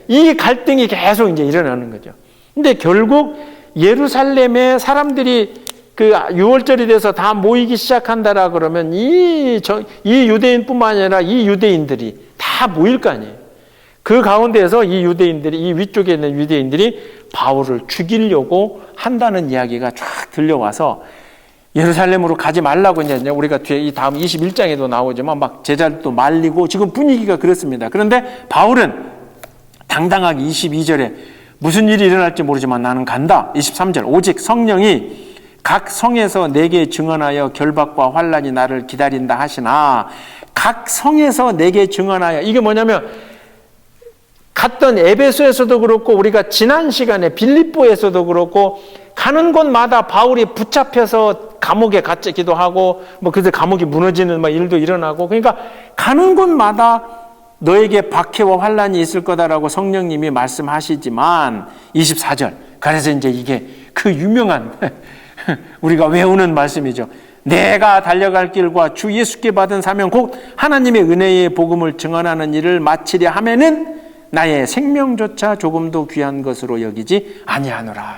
A: 이 갈등이 계속 이제 일어나는 거죠. 근데 결국 예루살렘에 사람들이 그 6월절이 돼서 다 모이기 시작한다라 그러면 이 유대인뿐만 아니라 이 유대인들이 다 모일 거 아니에요. 그 가운데에서 이 유대인들이, 이 위쪽에 있는 유대인들이 바울을 죽이려고 한다는 이야기가 쫙 들려와서 예루살렘으로 가지 말라고 이제 우리가 뒤에 이 다음 21장에도 나오지만 막 제자들도 말리고 지금 분위기가 그렇습니다. 그런데 바울은 당당하게 22절에 무슨 일이 일어날지 모르지만 나는 간다. 23절 오직 성령이 각 성에서 내게 증언하여 결박과 환난이 나를 기다린다 하시나, 각 성에서 내게 증언하여, 이게 뭐냐면 갔던 에베소에서도 그렇고 우리가 지난 시간에 빌립보에서도 그렇고 가는 곳마다 바울이 붙잡혀서 감옥에 갇히기도 하고 뭐 그래서 감옥이 무너지는 막 일도 일어나고, 그러니까 가는 곳마다 너에게 박해와 환난이 있을 거다라고 성령님이 말씀하시지만 24절, 그래서 이제 이게 그 유명한 우리가 외우는 말씀이죠. 내가 달려갈 길과 주 예수께 받은 사명 곧 하나님의 은혜의 복음을 증언하는 일을 마치려 하면은 나의 생명조차 조금도 귀한 것으로 여기지 아니하노라.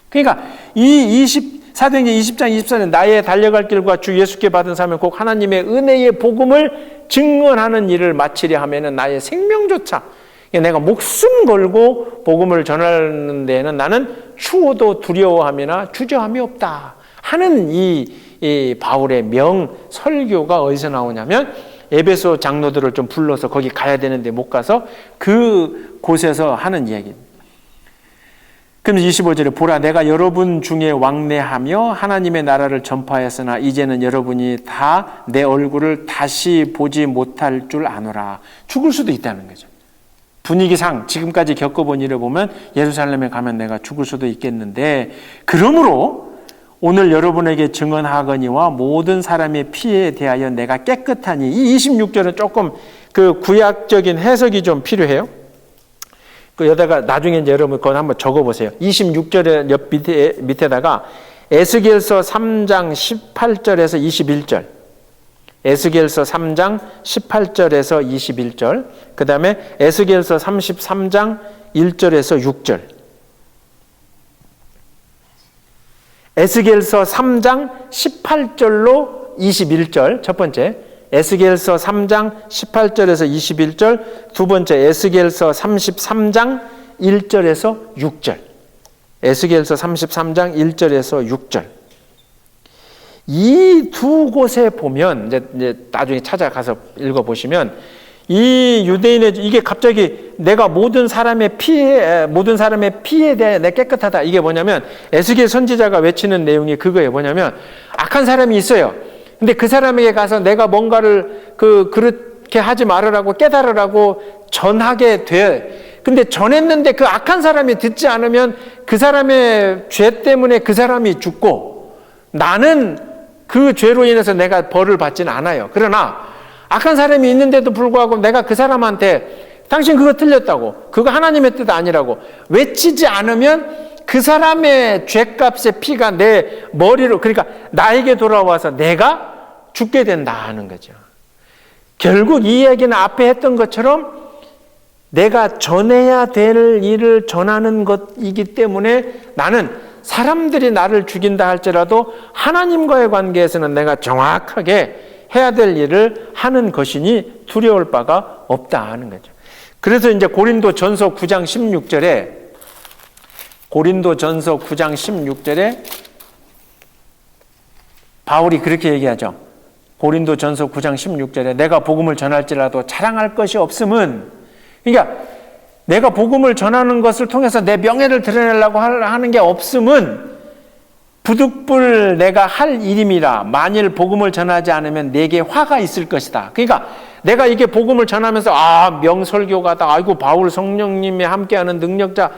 A: 그러니까 이 사도행전 20장 24절 나의 달려갈 길과 주 예수께 받은 사명 꼭 하나님의 은혜의 복음을 증언하는 일을 마치려 하면은 나의 생명조차, 내가 목숨 걸고 복음을 전하는 데에는 나는 추호도 두려워함이나 주저함이 없다 하는 이 바울의 명 설교가 어디서 나오냐면 에베소 장로들을 좀 불러서 거기 가야 되는데 못 가서 그 곳에서 하는 이야기입니다. 그럼 25절에 보라 내가 여러분 중에 왕래하며 하나님의 나라를 전파하였으나 이제는 여러분이 다 내 얼굴을 다시 보지 못할 줄 아노라. 죽을 수도 있다는 거죠. 분위기상 지금까지 겪어본 일을 보면 예루살렘에 가면 내가 죽을 수도 있겠는데, 그러므로 오늘 여러분에게 증언하거니와 모든 사람의 피에 대하여 내가 깨끗하니, 이 26절은 조금 그 구약적인 해석이 좀 필요해요. 그 여다가 나중에 이제 여러분 그거 한번 적어보세요. 26절의 옆 밑에다가 에스겔서 3장 18절에서 21절, 에스겔서 3장 18절에서 21절, 그 다음에 에스겔서 33장 1절에서 6절, 에스겔서 3장 18절로 21절 첫 번째, 에스겔서 3장 18절에서 21절 두 번째, 에스겔서 33장 1절에서 6절, 에스겔서 33장 1절에서 6절. 이 두 곳에 보면 이제 나중에 찾아가서 읽어보시면 이 유대인의 이게 갑자기 내가 모든 사람의 피에 대해 내 깨끗하다, 이게 뭐냐면 에스겔 선지자가 외치는 내용이 그거예요. 뭐냐면 악한 사람이 있어요. 근데 그 사람에게 가서 내가 뭔가를 그렇게 하지 말으라고 깨달으라고 전하게 돼. 근데 전했는데 그 악한 사람이 듣지 않으면 그 사람의 죄 때문에 그 사람이 죽고 나는 그 죄로 인해서 내가 벌을 받지는 않아요. 그러나 악한 사람이 있는데도 불구하고 내가 그 사람한테 당신 그거 틀렸다고, 그거 하나님의 뜻 아니라고 외치지 않으면 그 사람의 죄값의 피가 내 머리로, 그러니까 나에게 돌아와서 내가 죽게 된다 하는 거죠. 결국 이 얘기는 앞에 했던 것처럼 내가 전해야 될 일을 전하는 것이기 때문에 나는 사람들이 나를 죽인다 할지라도 하나님과의 관계에서는 내가 정확하게 해야 될 일을 하는 것이니 두려울 바가 없다 하는 거죠. 그래서 이제 고린도전서 9장 16절에 바울이 그렇게 얘기하죠. 고린도전서 9장 16절에 내가 복음을 전할지라도 자랑할 것이 없음은, 그러니까 내가 복음을 전하는 것을 통해서 내 명예를 드러내려고 하는 게 없음은 부득불 내가 할 일임이라. 만일 복음을 전하지 않으면 내게 화가 있을 것이다. 그러니까 내가 이게 복음을 전하면서 명설교가다, 아이고 바울 성령님이 함께하는 능력자,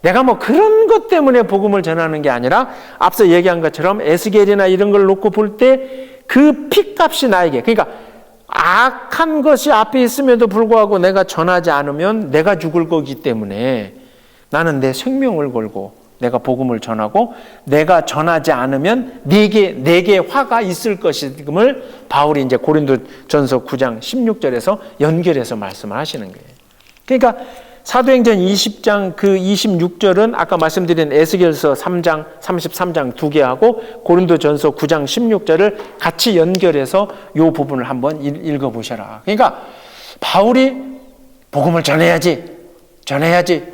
A: 내가 뭐 그런 것 때문에 복음을 전하는 게 아니라 앞서 얘기한 것처럼 에스겔이나 이런 걸 놓고 볼 때 그 피값이 나에게, 그러니까 악한 것이 앞에 있음에도 불구하고 내가 전하지 않으면 내가 죽을 거기 때문에 나는 내 생명을 걸고 내가 복음을 전하고 내가 전하지 않으면 내게 화가 있을 것임을 바울이 이제 고린도전서 9장 16절에서 연결해서 말씀을 하시는 거예요. 그러니까 사도행전 20장 그 26절은 아까 말씀드린 에스겔서 3장 33장 두 개하고 고린도전서 9장 16절을 같이 연결해서 이 부분을 한번 읽어보셔라. 그러니까 바울이 복음을 전해야지,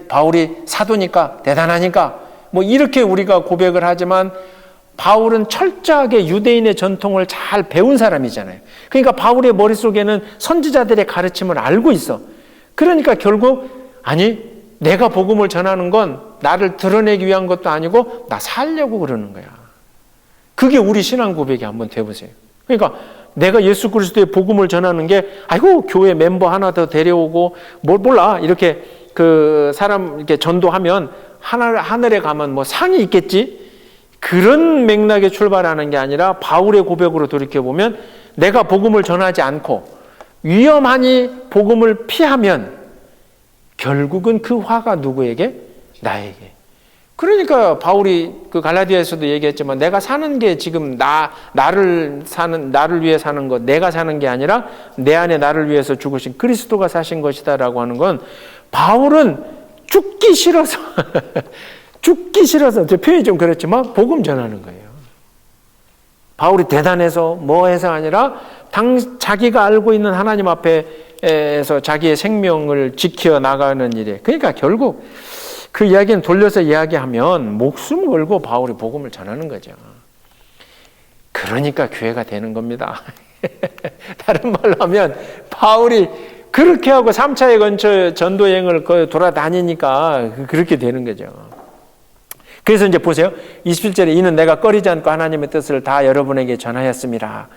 A: 바울이 사도니까 대단하니까 뭐 이렇게 우리가 고백을 하지만 바울은 철저하게 유대인의 전통을 잘 배운 사람이잖아요. 그러니까 바울의 머릿속에는 선지자들의 가르침을 알고 있어. 그러니까 결국 아니, 내가 복음을 전하는 건 나를 드러내기 위한 것도 아니고 나 살려고 그러는 거야. 그게 우리 신앙 고백이 한번 돼보세요. 그러니까 내가 예수 그리스도의 복음을 전하는 게 아이고 교회 멤버 하나 더 데려오고 뭘 몰라 이렇게 그 사람 이렇게 전도하면 하늘에 가면 뭐 상이 있겠지, 그런 맥락에 출발하는 게 아니라 바울의 고백으로 돌이켜보면 내가 복음을 전하지 않고 위험하니 복음을 피하면 결국은 그 화가 누구에게? 나에게. 그러니까 바울이 그 갈라디아에서도 얘기했지만 내가 사는 게 지금 나를 위해 사는 것, 내가 사는 게 아니라 내 안에 나를 위해서 죽으신 그리스도가 사신 것이다라고 하는 건, 바울은 죽기 싫어서 죽기 싫어서, 제 표현이 좀 그렇지만 복음 전하는 거예요. 바울이 대단해서 뭐해서 아니라 자기가 알고 있는 하나님 앞에서 자기의 생명을 지켜 나가는 일에, 그러니까 결국 그 이야기는 돌려서 이야기하면 목숨 걸고 바울이 복음을 전하는 거죠. 그러니까 교회가 되는 겁니다. 다른 말로 하면 바울이 그렇게 하고 3차의 근처 전도여행을 돌아다니니까 그렇게 되는 거죠. 그래서 이제 보세요. 27절에 이는 내가 꺼리지 않고 하나님의 뜻을 다 여러분에게 전하였습니다.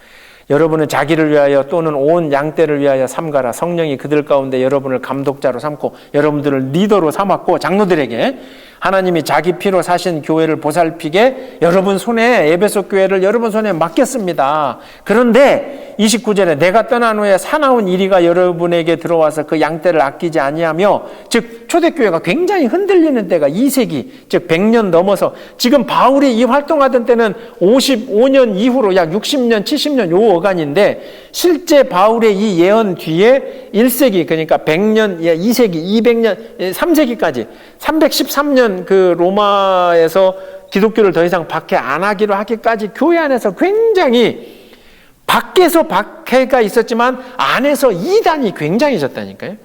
A: 여러분은 자기를 위하여 또는 온 양떼를 위하여 삼가라. 성령이 그들 가운데 여러분을 감독자로 삼고 여러분들을 리더로 삼았고, 장로들에게 하나님이 자기 피로 사신 교회를 보살피게 여러분 손에, 에베소 교회를 여러분 손에 맡겼습니다. 그런데 29절에 내가 떠난 후에 사나운 이리가 여러분에게 들어와서 그 양떼를 아끼지 아니하며, 즉 초대교회가 굉장히 흔들리는 때가 2세기, 즉 100년 넘어서 지금 바울이 이 활동하던 때는 55년 이후로 약 60년, 70년 요 어간인데, 실제 바울의 이 예언 뒤에 1세기, 그러니까 100년, 2세기, 200년, 3세기까지 313년 그 로마에서 기독교를 더 이상 박해 안 하기로 하기까지 교회 안에서 굉장히, 밖에서 박해가 있었지만 안에서 이단이 굉장해졌다니까요.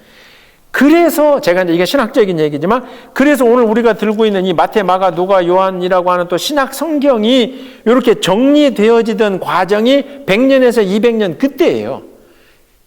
A: 그래서 제가 이제 이게 신학적인 얘기지만, 그래서 오늘 우리가 들고 있는 이 마태, 마가, 누가, 요한이라고 하는 또 신학 성경이 이렇게 정리되어지던 과정이 100년에서 200년 그때예요.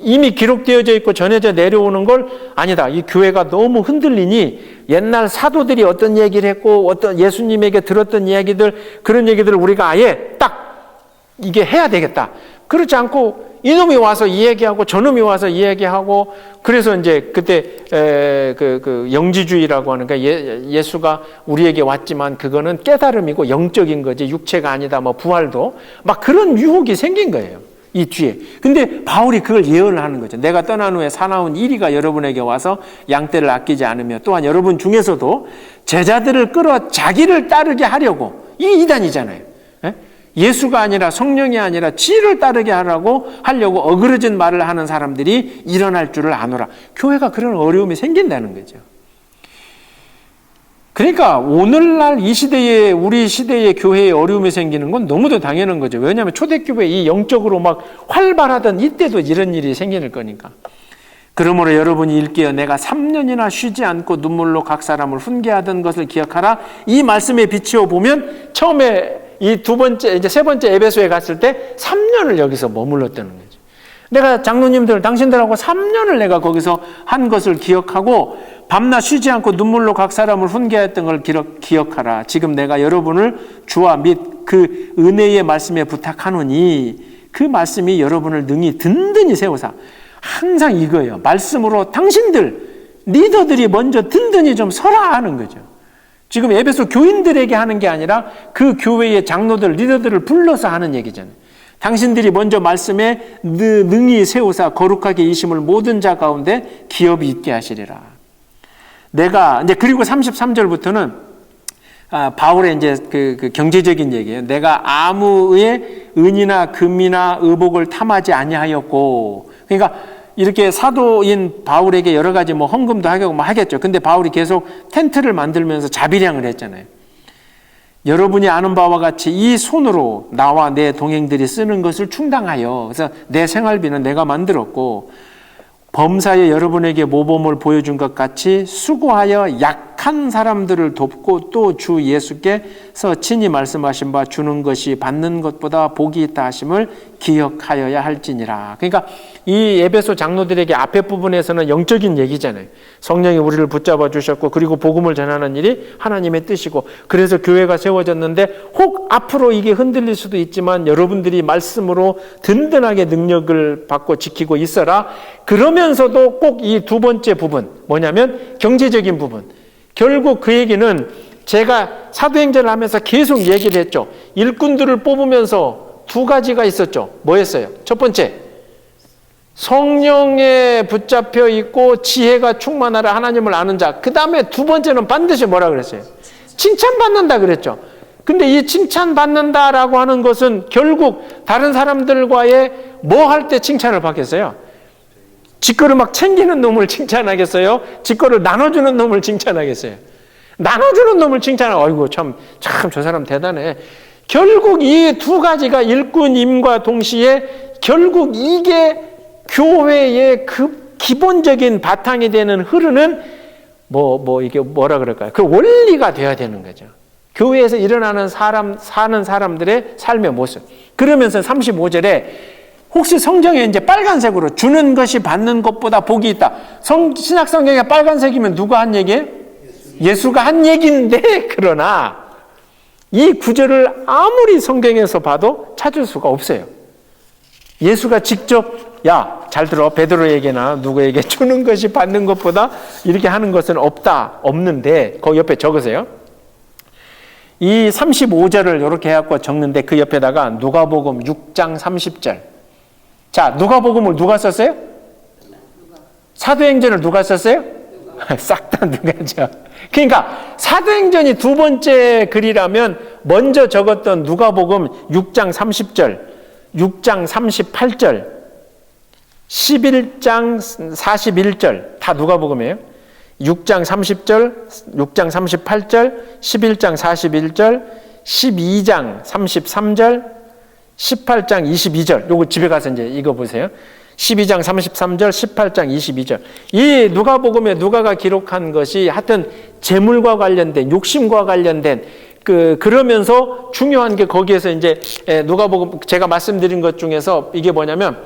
A: 이미 기록되어져 있고 전해져 내려오는 걸, 아니다, 이 교회가 너무 흔들리니 옛날 사도들이 어떤 얘기를 했고 어떤 예수님에게 들었던 이야기들, 그런 얘기들을 우리가 아예 딱 이게 해야 되겠다. 그렇지 않고 이놈이 와서 이 얘기하고 저놈이 와서 이 얘기하고, 그래서 이제 그때 그 영지주의라고 하는, 그러니까 예수가 우리에게 왔지만 그거는 깨달음이고 영적인 거지 육체가 아니다, 뭐 부활도, 막 그런 유혹이 생긴 거예요, 이 뒤에. 근데 바울이 그걸 예언을 하는 거죠. 내가 떠난 후에 사나운 이리가 여러분에게 와서 양떼를 아끼지 않으며, 또한 여러분 중에서도 제자들을 끌어 자기를 따르게 하려고, 이게 이단이잖아요. 예수가 아니라 성령이 아니라 지를 따르게 하려고 어그러진 말을 하는 사람들이 일어날 줄을 아노라. 교회가 그런 어려움이 생긴다는 거죠. 그러니까 오늘날 이 시대에, 우리 시대의 교회에 어려움이 생기는 건 너무도 당연한 거죠. 왜냐하면 초대교회 이 영적으로 막 활발하던 이때도 이런 일이 생기는 거니까. 그러므로 여러분이 일깨어 내가 3년이나 쉬지 않고 눈물로 각 사람을 훈계하던 것을 기억하라. 이 말씀에 비추어 보면 처음에 이 두 번째, 이제 세 번째 에베소에 갔을 때 3년을 여기서 머물렀다는 거죠. 내가 장로님들, 당신들하고 3년을 내가 거기서 한 것을 기억하고 밤낮 쉬지 않고 눈물로 각 사람을 훈계했던 걸 기억하라. 지금 내가 여러분을 주와 및 그 은혜의 말씀에 부탁하노니 그 말씀이 여러분을 능히 든든히 세우사. 항상 이거예요. 말씀으로 당신들, 리더들이 먼저 든든히 좀 서라 하는 거죠. 지금 에베소 교인들에게 하는 게 아니라 그 교회의 장로들, 리더들을 불러서 하는 얘기잖아요. 당신들이 먼저 말씀에 능히 세우사 거룩하게 이심을 모든 자 가운데 기업이 있게 하시리라. 내가 이제, 그리고 33절부터는 바울의 이제 그 경제적인 얘기예요. 내가 아무의 은이나 금이나 의복을 탐하지 아니하였고, 그러니까 이렇게 사도인 바울에게 여러 가지 뭐 헌금도 하고 뭐 하겠죠. 근데 바울이 계속 텐트를 만들면서 자비량을 했잖아요. 여러분이 아는 바와 같이 이 손으로 나와 내 동행들이 쓰는 것을 충당하여, 그래서 내 생활비는 내가 만들었고, 범사에 여러분에게 모범을 보여준 것 같이 수고하여 약한 사람들을 돕고 또 주 예수께서 친히 말씀하신 바 주는 것이 받는 것보다 복이 있다 하심을 기억하여야 할지니라. 그러니까 이 에베소 장로들에게 앞에 부분에서는 영적인 얘기잖아요. 성령이 우리를 붙잡아 주셨고 그리고 복음을 전하는 일이 하나님의 뜻이고 그래서 교회가 세워졌는데 혹 앞으로 이게 흔들릴 수도 있지만 여러분들이 말씀으로 든든하게 능력을 받고 지키고 있어라. 그러면서도 꼭 이 두 번째 부분 뭐냐면 경제적인 부분. 결국 그 얘기는 제가 사도행전을 하면서 계속 얘기를 했죠. 일꾼들을 뽑으면서 두 가지가 있었죠. 뭐였어요? 첫 번째, 성령에 붙잡혀 있고 지혜가 충만하라 하나님을 아는 자. 그 다음에 두 번째는 반드시 뭐라 그랬어요? 칭찬받는다 그랬죠. 근데 이 칭찬받는다라고 하는 것은 결국 다른 사람들과의 뭐 할 때 칭찬을 받겠어요? 지거를 막 챙기는 놈을 칭찬하겠어요? 지거를 나눠주는 놈을 칭찬하겠어요? 나눠주는 놈을 칭찬하고 아이고 참 저 사람 대단해. 결국 이 두 가지가 일꾼임과 동시에 결국 이게 교회의 그 기본적인 바탕이 되는 흐르는 이게 뭐라 그럴까요? 그 원리가 돼야 되는 거죠. 교회에서 일어나는 사는 사람들의 삶의 모습. 그러면서 35절에 혹시 성경에 이제 빨간색으로 주는 것이 받는 것보다 복이 있다. 신약 성경에 빨간색이면 누가 한 얘기예요? 예수가 한 얘기인데 그러나 이 구절을 아무리 성경에서 봐도 찾을 수가 없어요. 예수가 직접 잘 들어 베드로에게나 누구에게 주는 것이 받는 것보다 이렇게 하는 것은 없는데 거기 옆에 적으세요. 이 35절을 이렇게 해갖고 적는데 그 옆에다가 누가복음 6장 30절. 자, 누가복음을 누가 썼어요? 사도행전을 누가 썼어요? 싹 다 누가죠. 그러니까 사도행전이 두 번째 글이라면 먼저 적었던 누가복음 6장 30절, 6장 38절, 11장 41절 다 누가복음이에요. 6장 30절, 6장 38절, 11장 41절, 12장 33절, 18장 22절. 요거 집에 가서 이제 이거 보세요. 12장 33절, 18장 22절. 이 누가복음에 누가가 기록한 것이 하여튼 재물과 관련된 욕심과 관련된 그러면서 중요한 게 거기에서 이제 누가복음 제가 말씀드린 것 중에서 이게 뭐냐면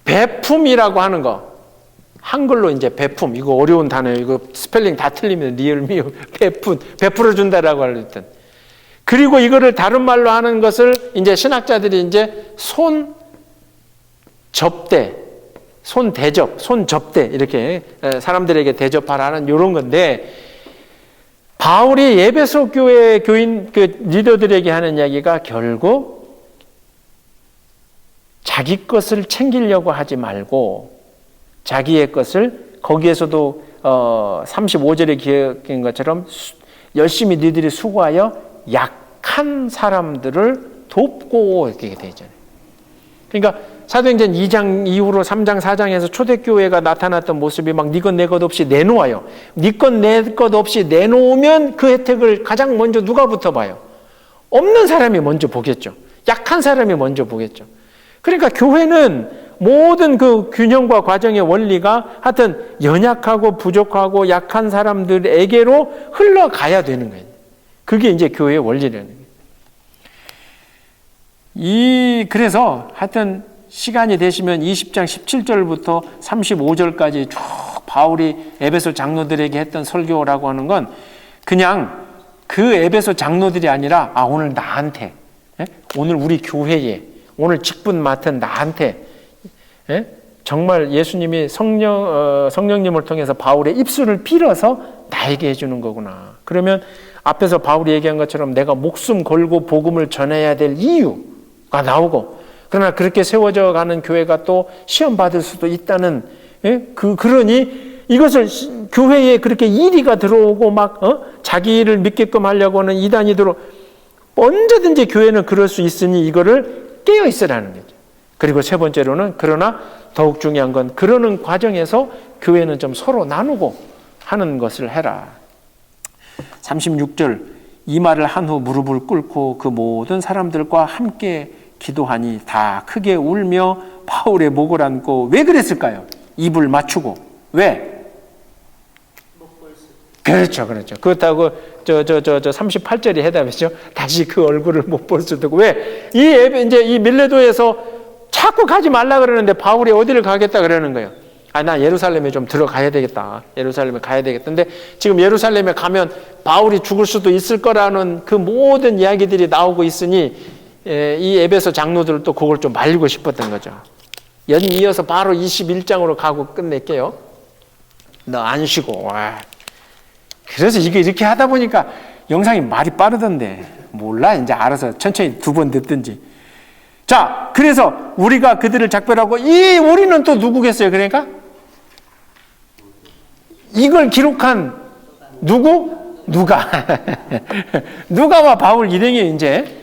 A: 배품이라고 하는 거. 한글로 이제 배품. 이거 어려운 단어예요. 이거 스펠링 다 틀리면 리을 미을 베풀어 준다라고 할 때. 그리고 이거를 다른 말로 하는 것을 이제 신학자들이 이제 손 접대 이렇게 사람들에게 대접하라는 이런 건데 바울이 에베소 교회 교인 리더들에게 하는 이야기가 결국 자기 것을 챙기려고 하지 말고 자기의 것을 거기에서도 35절에 기억한 것처럼 열심히 너희들이 수고하여 약한 사람들을 돕고 이렇게 되잖아요. 그러니까 사도행전 2장 이후로 3장 4장에서 초대교회가 나타났던 모습이 막 네 것 내 것 없이 내놓아요. 네 것 내 것 없이 내놓으면 그 혜택을 가장 먼저 누가부터 봐요? 없는 사람이 먼저 보겠죠. 약한 사람이 먼저 보겠죠. 그러니까 교회는 모든 그 균형과 과정의 원리가 하여튼 연약하고 부족하고 약한 사람들에게로 흘러가야 되는 거예요. 그게 이제 교회의 원리라는 거예요. 그래서 하여튼 시간이 되시면 20장 17절부터 35절까지 쭉 바울이 에베소 장로들에게 했던 설교라고 하는 건 그냥 그 에베소 장로들이 아니라 오늘 나한테, 오늘 우리 교회에, 오늘 직분 맡은 나한테 정말 예수님이 성령님을 통해서 바울의 입술을 빌어서 나에게 해주는 거구나. 그러면 앞에서 바울이 얘기한 것처럼 내가 목숨 걸고 복음을 전해야 될 이유가 나오고 그러나 그렇게 세워져 가는 교회가 또 시험 받을 수도 있다는 그러니 이것을 교회에 그렇게 이리가 들어오고 막 자기 일을 믿게끔 하려고 하는 이단이 언제든지 교회는 그럴 수 있으니 이거를 깨어 있으라는 거죠. 그리고 세 번째로는 그러나 더욱 중요한 건 그러는 과정에서 교회는 좀 서로 나누고 하는 것을 해라. 36절 이 말을 한 후 무릎을 꿇고 그 모든 사람들과 함께 기도하니 다 크게 울며 바울의 목을 안고 왜 그랬을까요? 입을 맞추고 왜? 그렇죠, 그렇죠. 그렇다고 저 38절이 해답이죠. 다시 그 얼굴을 못 볼 수도 있고. 왜? 이제 이 밀레도에서 자꾸 가지 말라 그러는데 바울이 어디를 가겠다 그러는 거예요. 나 예루살렘에 좀 들어가야 되겠다. 예루살렘에 가야 되겠던데 지금 예루살렘에 가면 바울이 죽을 수도 있을 거라는 그 모든 이야기들이 나오고 있으니 이 에베소 장로들도 그걸 좀 말리고 싶었던 거죠. 연이어서 바로 21장으로 가고 끝낼게요. 너 안 쉬고. 와. 그래서 이게 이렇게 하다 보니까 영상이 말이 빠르던데 몰라. 이제 알아서 천천히 2번 듣든지. 자, 그래서 우리가 그들을 작별하고 이 우리는 또 누구겠어요? 그러니까 이걸 기록한 누구? 누가. 누가와 바울 일행이 이제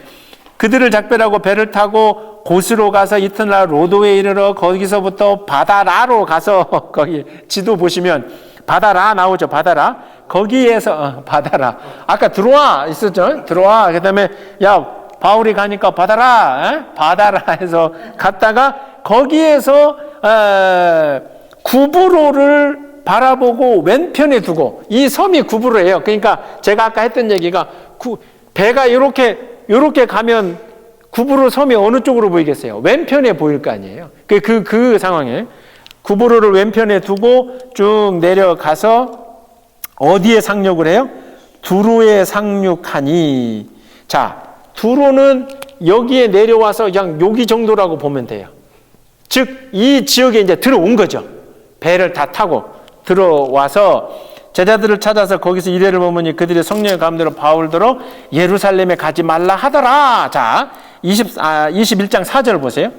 A: 그들을 작별하고 배를 타고 곳으로 가서 이튿날 로도에 이르러 거기서부터 바다라로 가서 거기 지도 보시면 바다라 나오죠. 바다라. 거기에서 바다라. 아까 들어와 있었죠. 들어와. 그다음에 야 바울이 가니까 바다라. 바다라에서 갔다가 거기에서 구브로를 바라보고 왼편에 두고 이 섬이 구브로예요. 그러니까 제가 아까 했던 얘기가 배가 이렇게 가면 구브로 섬이 어느 쪽으로 보이겠어요? 왼편에 보일 거 아니에요. 그 상황에 구브로를 왼편에 두고 쭉 내려가서 어디에 상륙을 해요? 두로에 상륙하니. 자, 두로는 여기에 내려와서 그냥 여기 정도라고 보면 돼요. 즉, 이 지역에 이제 들어온 거죠. 배를 다 타고 들어와서 제자들을 찾아서 거기서 이레를 머무니 그들의 성령의 감대로 바울더러 예루살렘에 가지 말라 하더라. 자, 21장 4절 보세요.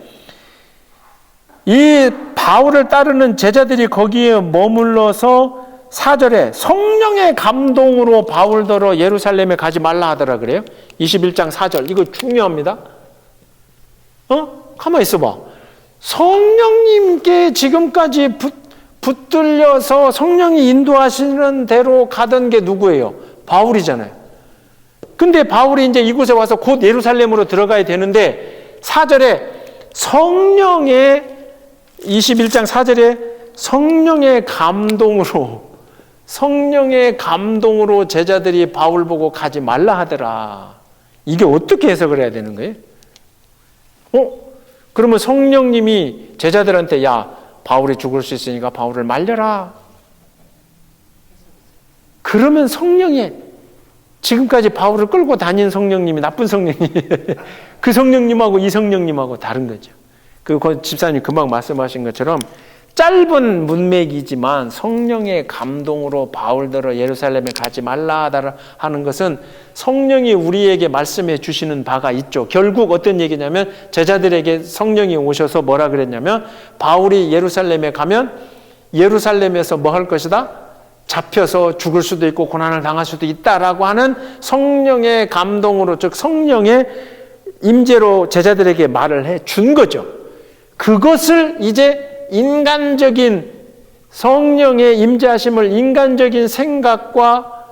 A: 이 바울을 따르는 제자들이 거기에 머물러서 4절에 성령의 감동으로 바울더러 예루살렘에 가지 말라 하더라 그래요. 21장 4절. 이거 중요합니다. 가만히 있어봐. 성령님께 지금까지 붙들려서 성령이 인도하시는 대로 가던 게 누구예요? 바울이잖아요. 근데 바울이 이제 이곳에 와서 곧 예루살렘으로 들어가야 되는데 4절에 성령의 21장 4절에 성령의 감동으로 제자들이 바울 보고 가지 말라 하더라. 이게 어떻게 해석을 해야 되는 거예요? 그러면 성령님이 제자들한테 야 바울이 죽을 수 있으니까 바울을 말려라. 그러면 성령이 지금까지 바울을 끌고 다닌 성령님이 나쁜 성령이 그 성령님하고 이 성령님하고 다른 거죠. 그 집사님 금방 말씀하신 것처럼 짧은 문맥이지만 성령의 감동으로 바울더러 예루살렘에 가지 말라 하는 것은 성령이 우리에게 말씀해 주시는 바가 있죠. 결국 어떤 얘기냐면 제자들에게 성령이 오셔서 뭐라 그랬냐면 바울이 예루살렘에 가면 예루살렘에서 뭐 할 것이다? 잡혀서 죽을 수도 있고 고난을 당할 수도 있다라고 하는 성령의 감동으로 즉 성령의 임재로 제자들에게 말을 해 준 거죠. 그것을 이제 인간적인 성령의 임재하심을 인간적인 생각과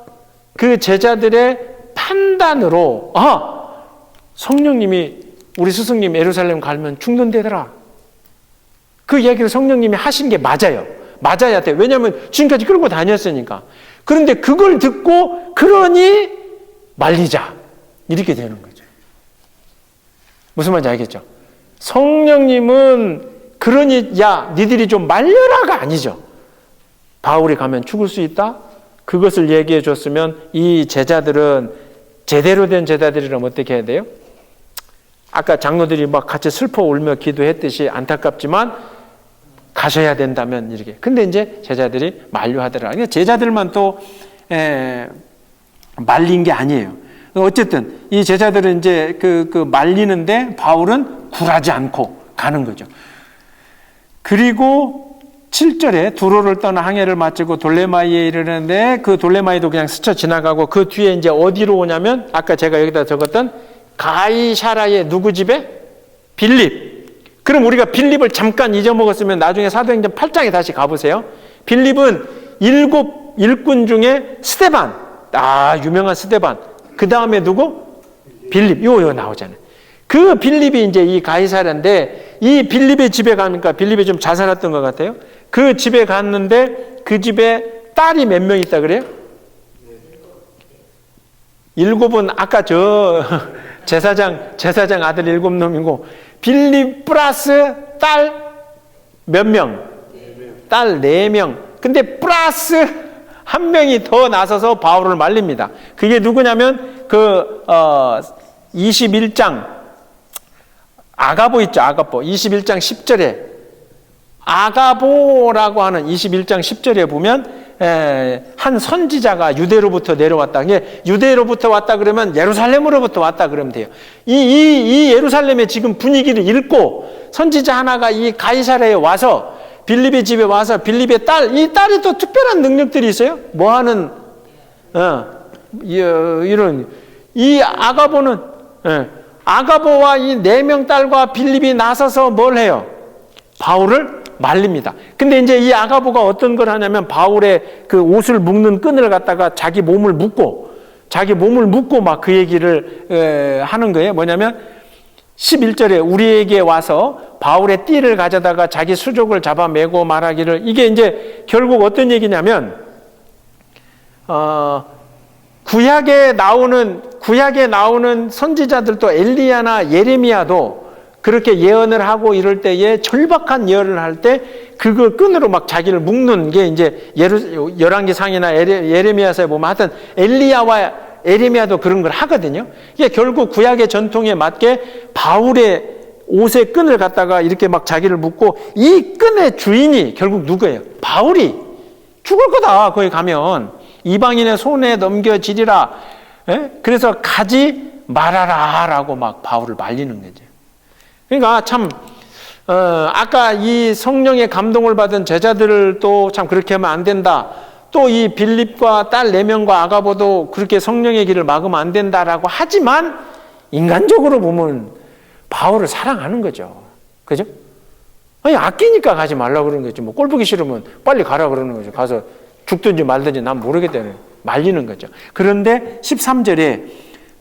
A: 그 제자들의 판단으로 성령님이 우리 스승님 예루살렘 가면 죽는다더라. 그 이야기를 성령님이 하신 게 맞아요. 맞아야 돼. 왜냐하면 지금까지 끌고 다녔으니까. 그런데 그걸 듣고 그러니 말리자. 이렇게 되는 거죠. 무슨 말인지 알겠죠? 성령님은 그러니 야 니들이 좀 말려라가 아니죠. 바울이 가면 죽을 수 있다? 그것을 얘기해 줬으면 이 제자들은 제대로 된 제자들이라면 어떻게 해야 돼요? 아까 장로들이 막 같이 슬퍼 울며 기도했듯이 안타깝지만 가셔야 된다면 이렇게. 근데 이제 제자들이 만류하더라. 그러니까 제자들만 또 말린 게 아니에요. 어쨌든 이 제자들은 이제 그 말리는데 바울은 굴하지 않고 가는 거죠. 그리고 7절에 두로를 떠나 항해를 마치고 돌레마이에 이르는데 그 돌레마이도 그냥 스쳐 지나가고 그 뒤에 이제 어디로 오냐면 아까 제가 여기다 적었던 가이사라의 누구 집에? 빌립. 그럼 우리가 빌립을 잠깐 잊어먹었으면 나중에 사도행전 8장에 다시 가보세요. 빌립은 7 일꾼 중에 스데반. 유명한 스데반. 그 다음에 누구? 빌립. 요 나오잖아요. 그 빌립이 이제 이 가이사라인데 이 빌립의 집에 가니까 빌립이 좀 잘 살았던 것 같아요. 그 집에 갔는데 그 집에 딸이 몇 명 있다 그래요? 일곱은 아까 저 제사장 아들 7놈이고, 빌립 플러스 딸 몇 명? 딸 4명. 근데 플러스 한 명이 더 나서서 바울을 말립니다. 그게 누구냐면 21장 아가보 있죠. 아가보 21장 10절에 아가보라고 하는 21장 10절에 보면 한 선지자가 유대로부터 내려왔다. 이게 유대로부터 왔다 그러면 예루살렘으로부터 왔다 그러면 돼요. 이 예루살렘의 지금 분위기를 읽고 선지자 하나가 이 가이사랴에 와서 빌립의 집에 와서 빌립의 딸, 이 딸이 또 특별한 능력들이 있어요. 뭐 하는 이런 이 아가보는 아가보와 이 4명 딸과 빌립이 나서서 뭘 해요? 바울을 말립니다. 근데 이제 이 아가보가 어떤 걸 하냐면 바울의 그 옷을 묶는 끈을 갖다가 자기 몸을 묶고 막 그 얘기를 하는 거예요. 뭐냐면 11절에 우리에게 와서 바울의 띠를 가져다가 자기 수족을 잡아매고 말하기를, 이게 이제 결국 어떤 얘기냐면 구약에 나오는 선지자들도 엘리야나 예레미야도 그렇게 예언을 하고 이럴 때에 절박한 예언을 할 때 그거 끈으로 막 자기를 묶는 게 이제 열왕기상이나 예레미야서에 보면 하여튼 엘리야와 예레미야도 그런 걸 하거든요. 이게 결국 구약의 전통에 맞게 바울의 옷에 끈을 갖다가 이렇게 막 자기를 묶고, 이 끈의 주인이 결국 누구예요? 바울이 죽을 거다. 거기 가면 이방인의 손에 넘겨지리라. 그래서 가지 말아라라고 막 바울을 말리는 거죠. 그러니까 참 아까 이 성령의 감동을 받은 제자들도 참 그렇게 하면 안 된다. 또 이 빌립과 딸 4명과 아가보도 그렇게 성령의 길을 막으면 안 된다라고 하지만 인간적으로 보면 바울을 사랑하는 거죠. 그죠? 아니 아끼니까 가지 말라고 그러는 거지. 뭐 꼴 보기 싫으면 빨리 가라 그러는 거죠. 가서 죽든지 말든지 난 모르겠다는 말리는 거죠. 그런데 13절에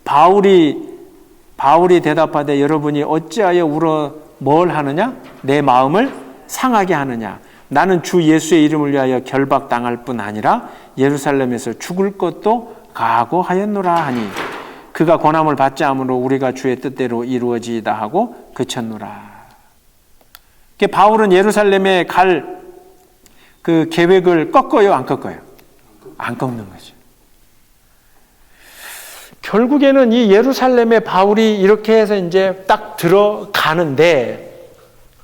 A: 바울이 대답하되 여러분이 어찌하여 울어 뭘 하느냐? 내 마음을 상하게 하느냐? 나는 주 예수의 이름을 위하여 결박당할 뿐 아니라 예루살렘에서 죽을 것도 각오하였노라 하니 그가 권함을 받지 않으므로 우리가 주의 뜻대로 이루어지이다 하고 그쳤노라. 바울은 예루살렘에 갈 그 계획을 꺾어요, 안 꺾어요? 안 꺾는 거죠. 결국에는 이 예루살렘에 바울이 이렇게 해서 이제 딱 들어가는데,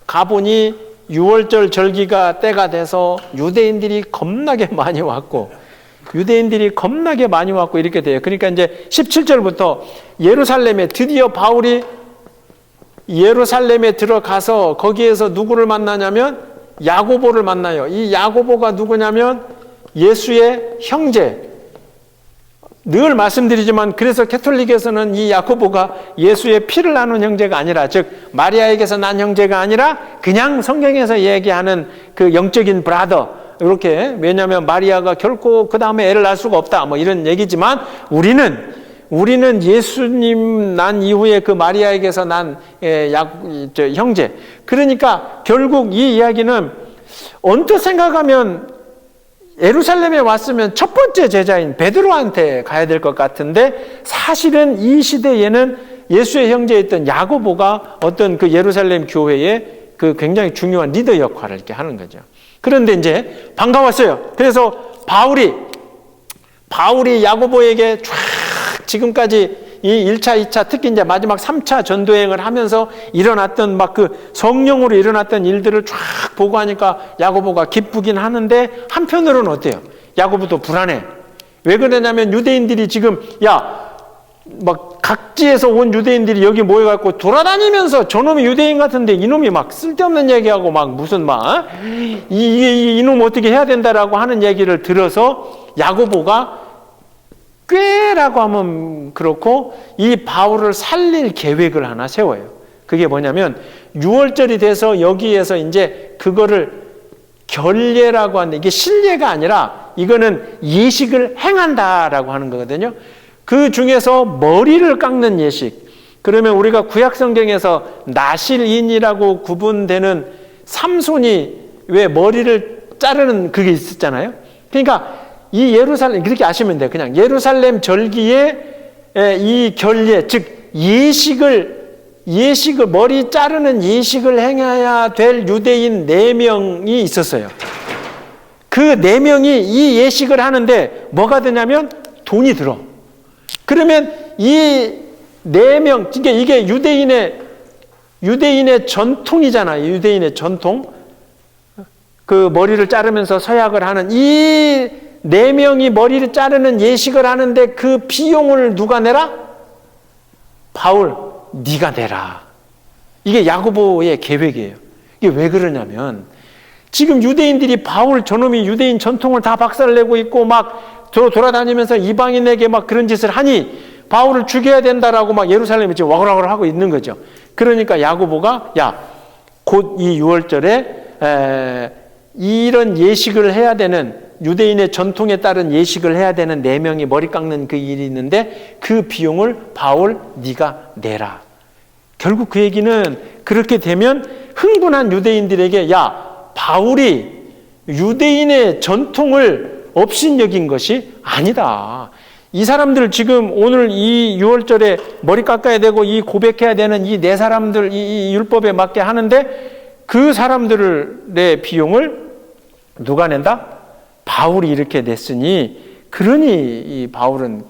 A: 가보니 6월절 절기가 때가 돼서 유대인들이 겁나게 많이 왔고 이렇게 돼요. 그러니까 이제 17절부터 예루살렘에 드디어 바울이 예루살렘에 들어가서 거기에서 누구를 만나냐면 야고보를 만나요. 이 야고보가 누구냐면 예수의 형제. 늘 말씀드리지만 그래서 캐톨릭에서는 이 야고보가 예수의 피를 나눈 형제가 아니라, 즉 마리아에게서 난 형제가 아니라 그냥 성경에서 얘기하는 그 영적인 브라더, 이렇게. 왜냐하면 마리아가 결코 그 다음에 애를 낳을 수가 없다 뭐 이런 얘기지만 우리는 예수님 난 이후에 그 마리아에게서 난 형제. 그러니까 결국 이 이야기는 언뜻 생각하면 예루살렘에 왔으면 첫 번째 제자인 베드로한테 가야 될 것 같은데, 사실은 이 시대에는 예수의 형제였던 야고보가 어떤 그 예루살렘 교회의 그 굉장히 중요한 리더 역할을 이렇게 하는 거죠. 그런데 이제 반가웠어요. 그래서 바울이 야고보에게 쫙 지금까지 이 1차, 2차, 특히 이제 마지막 3차 전도행을 하면서 일어났던 막 그 성령으로 일어났던 일들을 쫙 보고 하니까 야고보가 기쁘긴 하는데, 한편으로는 어때요? 야고보도 불안해. 왜 그러냐면 유대인들이 지금 막 각지에서 온 유대인들이 여기 모여갖고 돌아다니면서 저놈이 유대인 같은데 이놈이 막 쓸데없는 얘기하고 막 무슨 막 이놈 어떻게 해야 된다라고 하는 얘기를 들어서 야고보가 꾀라고 하면 그렇고 이 바울을 살릴 계획을 하나 세워요. 그게 뭐냐면 6월절이 돼서 여기에서 이제 그거를 결례라고 하는데, 이게 실례가 아니라 이거는 예식을 행한다라고 하는 거거든요. 그 중에서 머리를 깎는 예식. 그러면 우리가 구약 성경에서 나실인이라고 구분되는 삼손이 왜 머리를 자르는 그게 있었잖아요. 그러니까 이 예루살렘, 그렇게 아시면 돼요. 그냥 예루살렘 절기에 이 결례, 즉 예식을 머리 자르는 예식을 행해야 될 유대인 4명이 있었어요. 그 4명이 이 예식을 하는데 뭐가 되냐면 돈이 들어. 그러면 이 4명, 그러니까 이게 유대인의 전통이잖아요. 유대인의 전통. 그 머리를 자르면서 서약을 하는 이 4명이 머리를 자르는 예식을 하는데 그 비용을 누가 내라? 바울, 네가 내라. 이게 야고보의 계획이에요. 이게 왜 그러냐면 지금 유대인들이 바울 저놈이 유대인 전통을 다 박살내고 있고 막 돌아다니면서 이방인에게 막 그런 짓을 하니 바울을 죽여야 된다라고 막 예루살렘에 지금 와글와글 하고 있는 거죠. 그러니까 야고보가 곧 이 6월절에 이런 예식을 해야 되는 유대인의 전통에 따른 예식을 해야 되는 4명이 머리 깎는 그 일이 있는데 그 비용을 바울 네가 내라. 결국 그 얘기는 그렇게 되면 흥분한 유대인들에게 바울이 유대인의 전통을 업신여긴 것이 아니다. 이 사람들 지금 오늘 이 6월절에 머리 깎아야 되고 이 고백해야 되는 이 4사람들 이 율법에 맞게 하는데 그 사람들의 비용을 누가 낸다? 바울이 이렇게 냈으니 그러니 이 바울은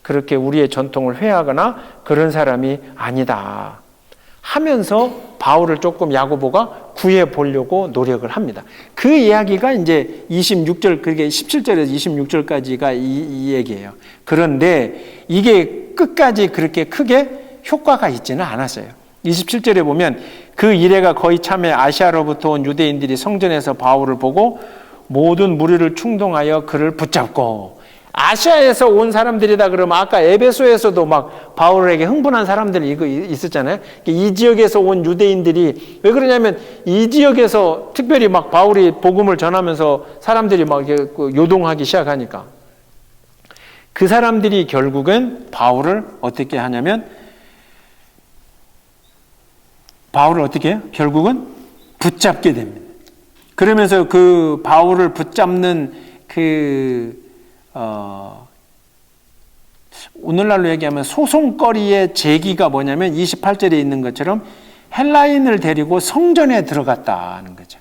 A: 그렇게 우리의 전통을 회하거나 그런 사람이 아니다 하면서 바울을 조금 야고보가 구해 보려고 노력을 합니다. 그 이야기가 이제 26절, 그게 17절에서 26절까지가 이 얘기예요. 그런데 이게 끝까지 그렇게 크게 효과가 있지는 않았어요. 27절에 보면 그 이레가 거의 참에 아시아로부터 온 유대인들이 성전에서 바울을 보고 모든 무리를 충동하여 그를 붙잡고, 아시아에서 온 사람들이다 그러면 아까 에베소에서도 막 바울에게 흥분한 사람들이 이거 있었잖아요. 이 지역에서 온 유대인들이 왜 그러냐면 이 지역에서 특별히 막 바울이 복음을 전하면서 사람들이 막 요동하기 시작하니까 그 사람들이 결국은 바울을 어떻게 하냐면 바울을 어떻게 해요? 결국은 붙잡게 됩니다. 그러면서 그 바울을 붙잡는 오늘날로 얘기하면 소송거리의 제기가 뭐냐면 28절에 있는 것처럼 헬라인을 데리고 성전에 들어갔다는 거죠.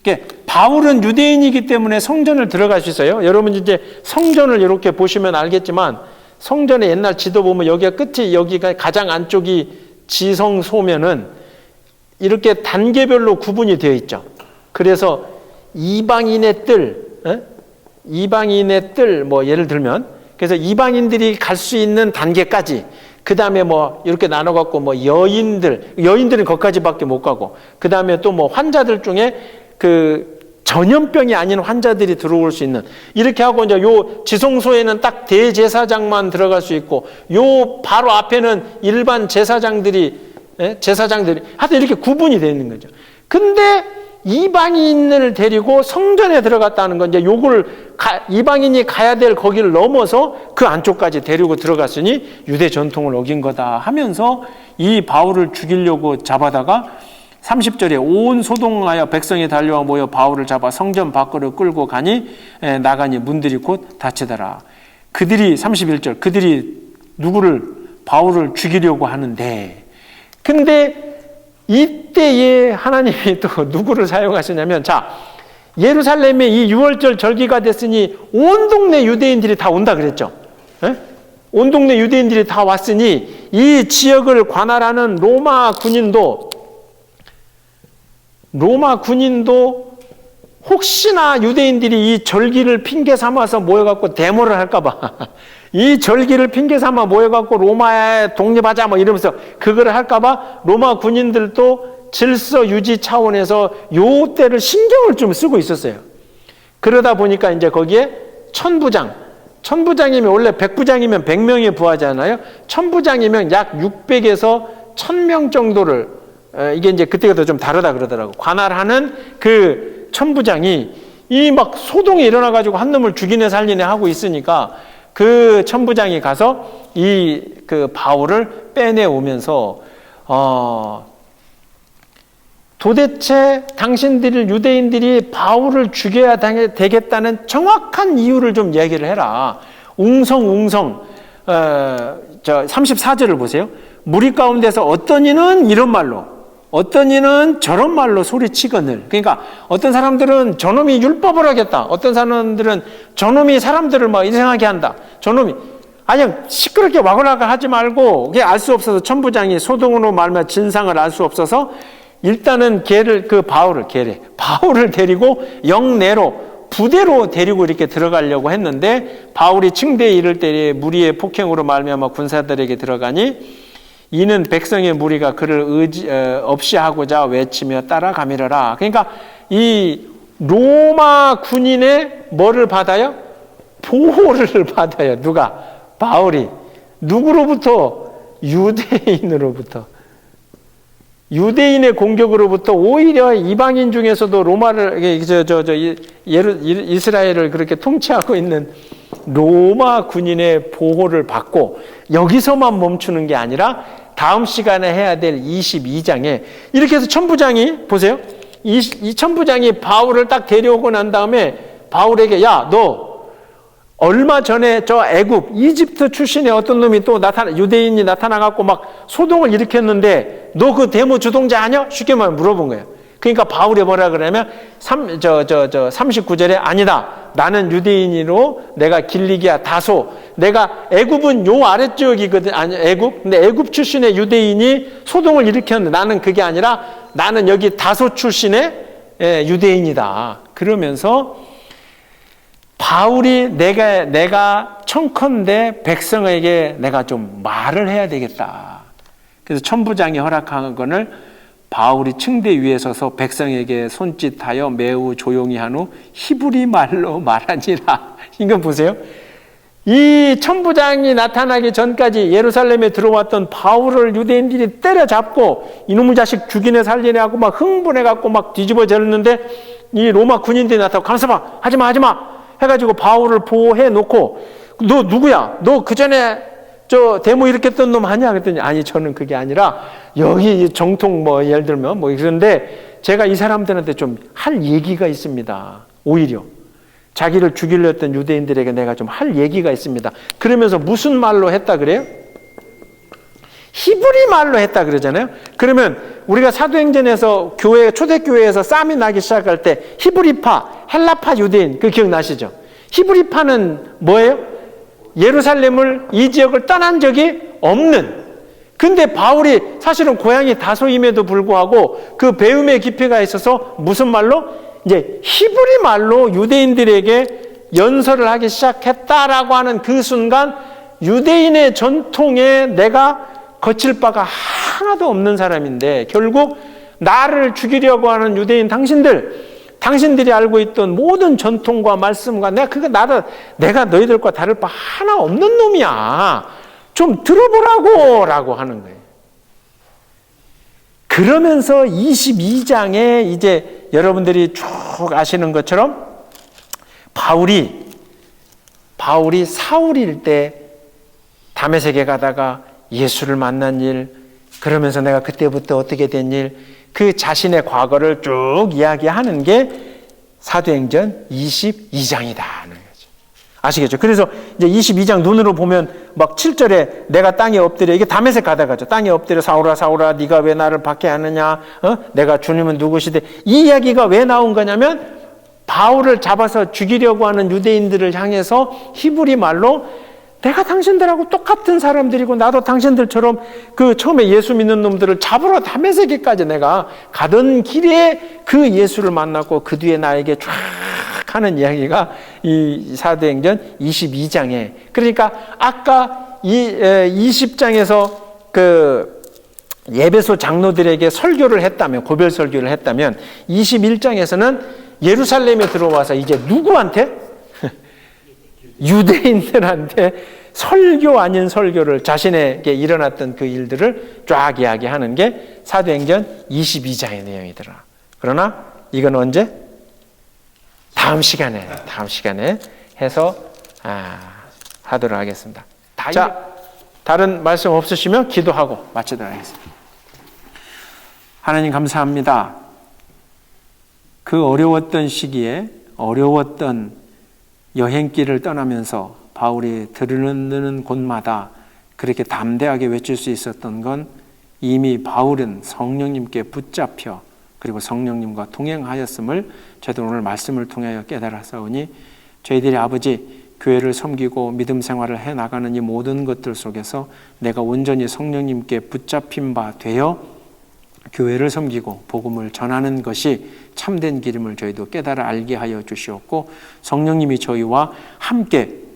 A: 그러니까 바울은 유대인이기 때문에 성전을 들어갈 수 있어요. 여러분 이제 성전을 이렇게 보시면 알겠지만 성전의 옛날 지도 보면 여기가 끝이, 여기가 가장 안쪽이 지성소면은 이렇게 단계별로 구분이 되어 있죠. 그래서 이방인의 뜰, 뭐 예를 들면, 그래서 이방인들이 갈 수 있는 단계까지, 그 다음에 뭐 이렇게 나눠갖고 뭐 여인들은 거기까지밖에 못 가고, 그 다음에 또 뭐 환자들 중에 그 전염병이 아닌 환자들이 들어올 수 있는, 이렇게 하고 이제 요 지성소에는 딱 대제사장만 들어갈 수 있고, 요 바로 앞에는 일반 제사장들이 하여튼 이렇게 구분이 되어 있는 거죠. 근데 이방인을 데리고 성전에 들어갔다는 건 이제 요걸 이방인이 가야 될 거기를 넘어서 그 안쪽까지 데리고 들어갔으니 유대 전통을 어긴 거다 하면서 이 바울을 죽이려고 잡아다가 30절에 온 소동하여 백성이 달려와 모여 바울을 잡아 성전 밖으로 끌고 가니 나가니 문들이 곧 닫히더라. 그들이 31절 그들이 바울을 죽이려고 하는데, 근데 이때에 하나님이 또 누구를 사용하시냐면, 예루살렘에 이 6월절 절기가 됐으니 온 동네 유대인들이 다 온다 그랬죠. 온 동네 유대인들이 다 왔으니 이 지역을 관할하는 로마 군인도 혹시나 유대인들이 이 절기를 핑계 삼아서 모여갖고 데모를 할까봐 이 절기를 핑계 삼아 모여갖고 로마에 독립하자 뭐 이러면서 그거를 할까봐 로마 군인들도 질서 유지 차원에서 요 때를 신경을 좀 쓰고 있었어요. 그러다 보니까 이제 거기에 천부장이면 원래 100부장이면 100명의 부하잖아요. 천부장이면 약 600에서 1000명 정도를, 이게 이제 그때가 좀 다르다 그러더라고. 관할하는 그 천부장이 이 막 소동이 일어나가지고 한 놈을 죽이네 살리네 하고 있으니까 그 천부장이 가서 그 바울을 빼내오면서 도대체 당신들 유대인들이 바울을 죽여야 되겠다는 정확한 이유를 좀 얘기를 해라. 웅성웅성 34절을 보세요. 무리 가운데서 어떤 이는 이런 말로, 어떤 이는 저런 말로 소리치거늘. 그러니까 어떤 사람들은 저놈이 율법을 하겠다. 어떤 사람들은 저놈이 사람들을 막 이상하게 한다. 저놈이 아니 시끄럽게 와글와글 하지 말고, 그게 알 수 없어서 천부장이 소동으로 말하면 진상을 알 수 없어서 일단은 바울을 데리고 영내로 부대로 데리고 이렇게 들어가려고 했는데, 바울이 층대에 이를 때에 무리의 폭행으로 말미암아 군사들에게 들어가니 이는 백성의 무리가 그를 없이 하고자 외치며 따라가미르라. 그러니까 이 로마 군인의 뭐를 받아요? 보호를 받아요. 누가? 바울이. 누구로부터? 유대인으로부터. 유대인의 공격으로부터 오히려 이방인 중에서도 이스라엘을 그렇게 통치하고 있는 로마 군인의 보호를 받고, 여기서만 멈추는 게 아니라 다음 시간에 해야 될 22장에 이렇게 해서 천부장이 보세요. 이 천부장이 바울을 딱 데려오고 난 다음에 바울에게, 야, 너 얼마 전에 저 애굽, 이집트 출신의 어떤 놈이 또 유대인이 나타나갖고 막 소동을 일으켰는데 너 그 데모 주동자 아니야? 쉽게 말해 물어본 거예요. 그러니까 바울이 뭐라 그러냐면 39절에 아니다. 나는 유대인으로 내가 길리기아 다소, 내가 애굽은 요 아래쪽이거든. 아니 애굽. 근데 애굽 출신의 유대인이 소동을 일으켰는데 나는 그게 아니라 나는 여기 다소 출신의 유대인이다. 그러면서 바울이 내가 청컨대 백성에게 내가 좀 말을 해야 되겠다. 그래서 천부장이 허락한 것을 바울이 층대 위에 서서 백성에게 손짓하여 매우 조용히 한 후 히브리 말로 말하니라. 이건 보세요. 이 천부장이 나타나기 전까지 예루살렘에 들어왔던 바울을 유대인들이 때려잡고 이놈의 자식 죽이네 살리네 하고 막 흥분해갖고 막 뒤집어졌는데, 이 로마 군인들이 나타나고 가만있어봐, 하지마 해가지고 바울을 보호해 놓고, 너 누구야? 너 그전에 저 데모 일으켰던 놈 아니야? 그랬더니 아니, 저는 그게 아니라 여기 정통 뭐 예를 들면 뭐 그런데 제가 이 사람들한테 좀 할 얘기가 있습니다. 오히려 자기를 죽이려 했던 유대인들에게 내가 좀 할 얘기가 있습니다. 그러면서 무슨 말로 했다 그래요? 히브리 말로 했다 그러잖아요. 그러면 우리가 사도행전에서 초대교회에서 싸움이 나기 시작할 때 히브리파, 헬라파 유대인, 그 기억나시죠? 히브리파는 뭐예요? 예루살렘을, 이 지역을 떠난 적이 없는. 근데 바울이 사실은 고향이 다소임에도 불구하고 그 배움의 깊이가 있어서 무슨 말로? 이제 히브리 말로 유대인들에게 연설을 하기 시작했다라고 하는 그 순간, 유대인의 전통에 내가 거칠 바가 하나도 없는 사람인데 결국 나를 죽이려고 하는 유대인 당신들이 알고 있던 모든 전통과 말씀과 내가 너희들과 다를 바 하나 없는 놈이야. 좀 들어보라고 라고 하는 거예요. 그러면서 22장에 이제 여러분들이 쭉 아시는 것처럼 바울이 사울일 때 다메섹에 가다가 예수를 만난 일, 그러면서 내가 그때부터 어떻게 된 일, 그 자신의 과거를 쭉 이야기하는 게 사도행전 22장이다 하는 거죠. 아시겠죠? 그래서 이제 22장 눈으로 보면 막 7절에 내가 땅에 엎드려, 이게 다메섹 가다가죠. 땅에 엎드려 사울아 사울아 네가 왜 나를 박해하느냐, 내가 주님은 누구시대, 이 이야기가 왜 나온 거냐면 바울을 잡아서 죽이려고 하는 유대인들을 향해서 히브리 말로 내가 당신들하고 똑같은 사람들이고 나도 당신들처럼 그 처음에 예수 믿는 놈들을 잡으러 다메섹에까지 내가 가던 길에 그 예수를 만났고 그 뒤에 나에게 쫙 하는 이야기가 이 사도행전 22장에, 그러니까 아까 20장에서 그 예배소 장로들에게 설교를 했다면, 고별 설교를 했다면 21장에서는 예루살렘에 들어와서 이제 누구한테? 유대인들한테 설교 아닌 설교를, 자신에게 일어났던 그 일들을 쫙 이야기하는 게 사도행전 22장의 내용이더라. 그러나 이건 언제? 다음 시간에 해서 하도록 하겠습니다. 자, 다른 말씀 없으시면 기도하고 마치도록 하겠습니다. 하나님 감사합니다. 그 어려웠던 시기에 어려웠던 여행길을 떠나면서 바울이 들르는 곳마다 그렇게 담대하게 외칠 수 있었던 건 이미 바울은 성령님께 붙잡혀 그리고 성령님과 동행하였음을 저도 오늘 말씀을 통하여 깨달았사오니 저희들이 아버지 교회를 섬기고 믿음 생활을 해나가는 이 모든 것들 속에서 내가 온전히 성령님께 붙잡힌 바 되어 교회를 섬기고 복음을 전하는 것이 참된 길임을 저희도 깨달아 알게 하여 주시옵고 성령님이 저희와 함께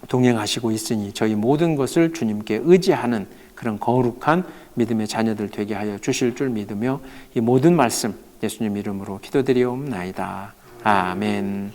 A: 동행하시고 있으니 저희 모든 것을 주님께 의지하는 그런 거룩한 믿음의 자녀들 되게 하여 주실 줄 믿으며 이 모든 말씀 예수님 이름으로 기도드리옵나이다. 아멘.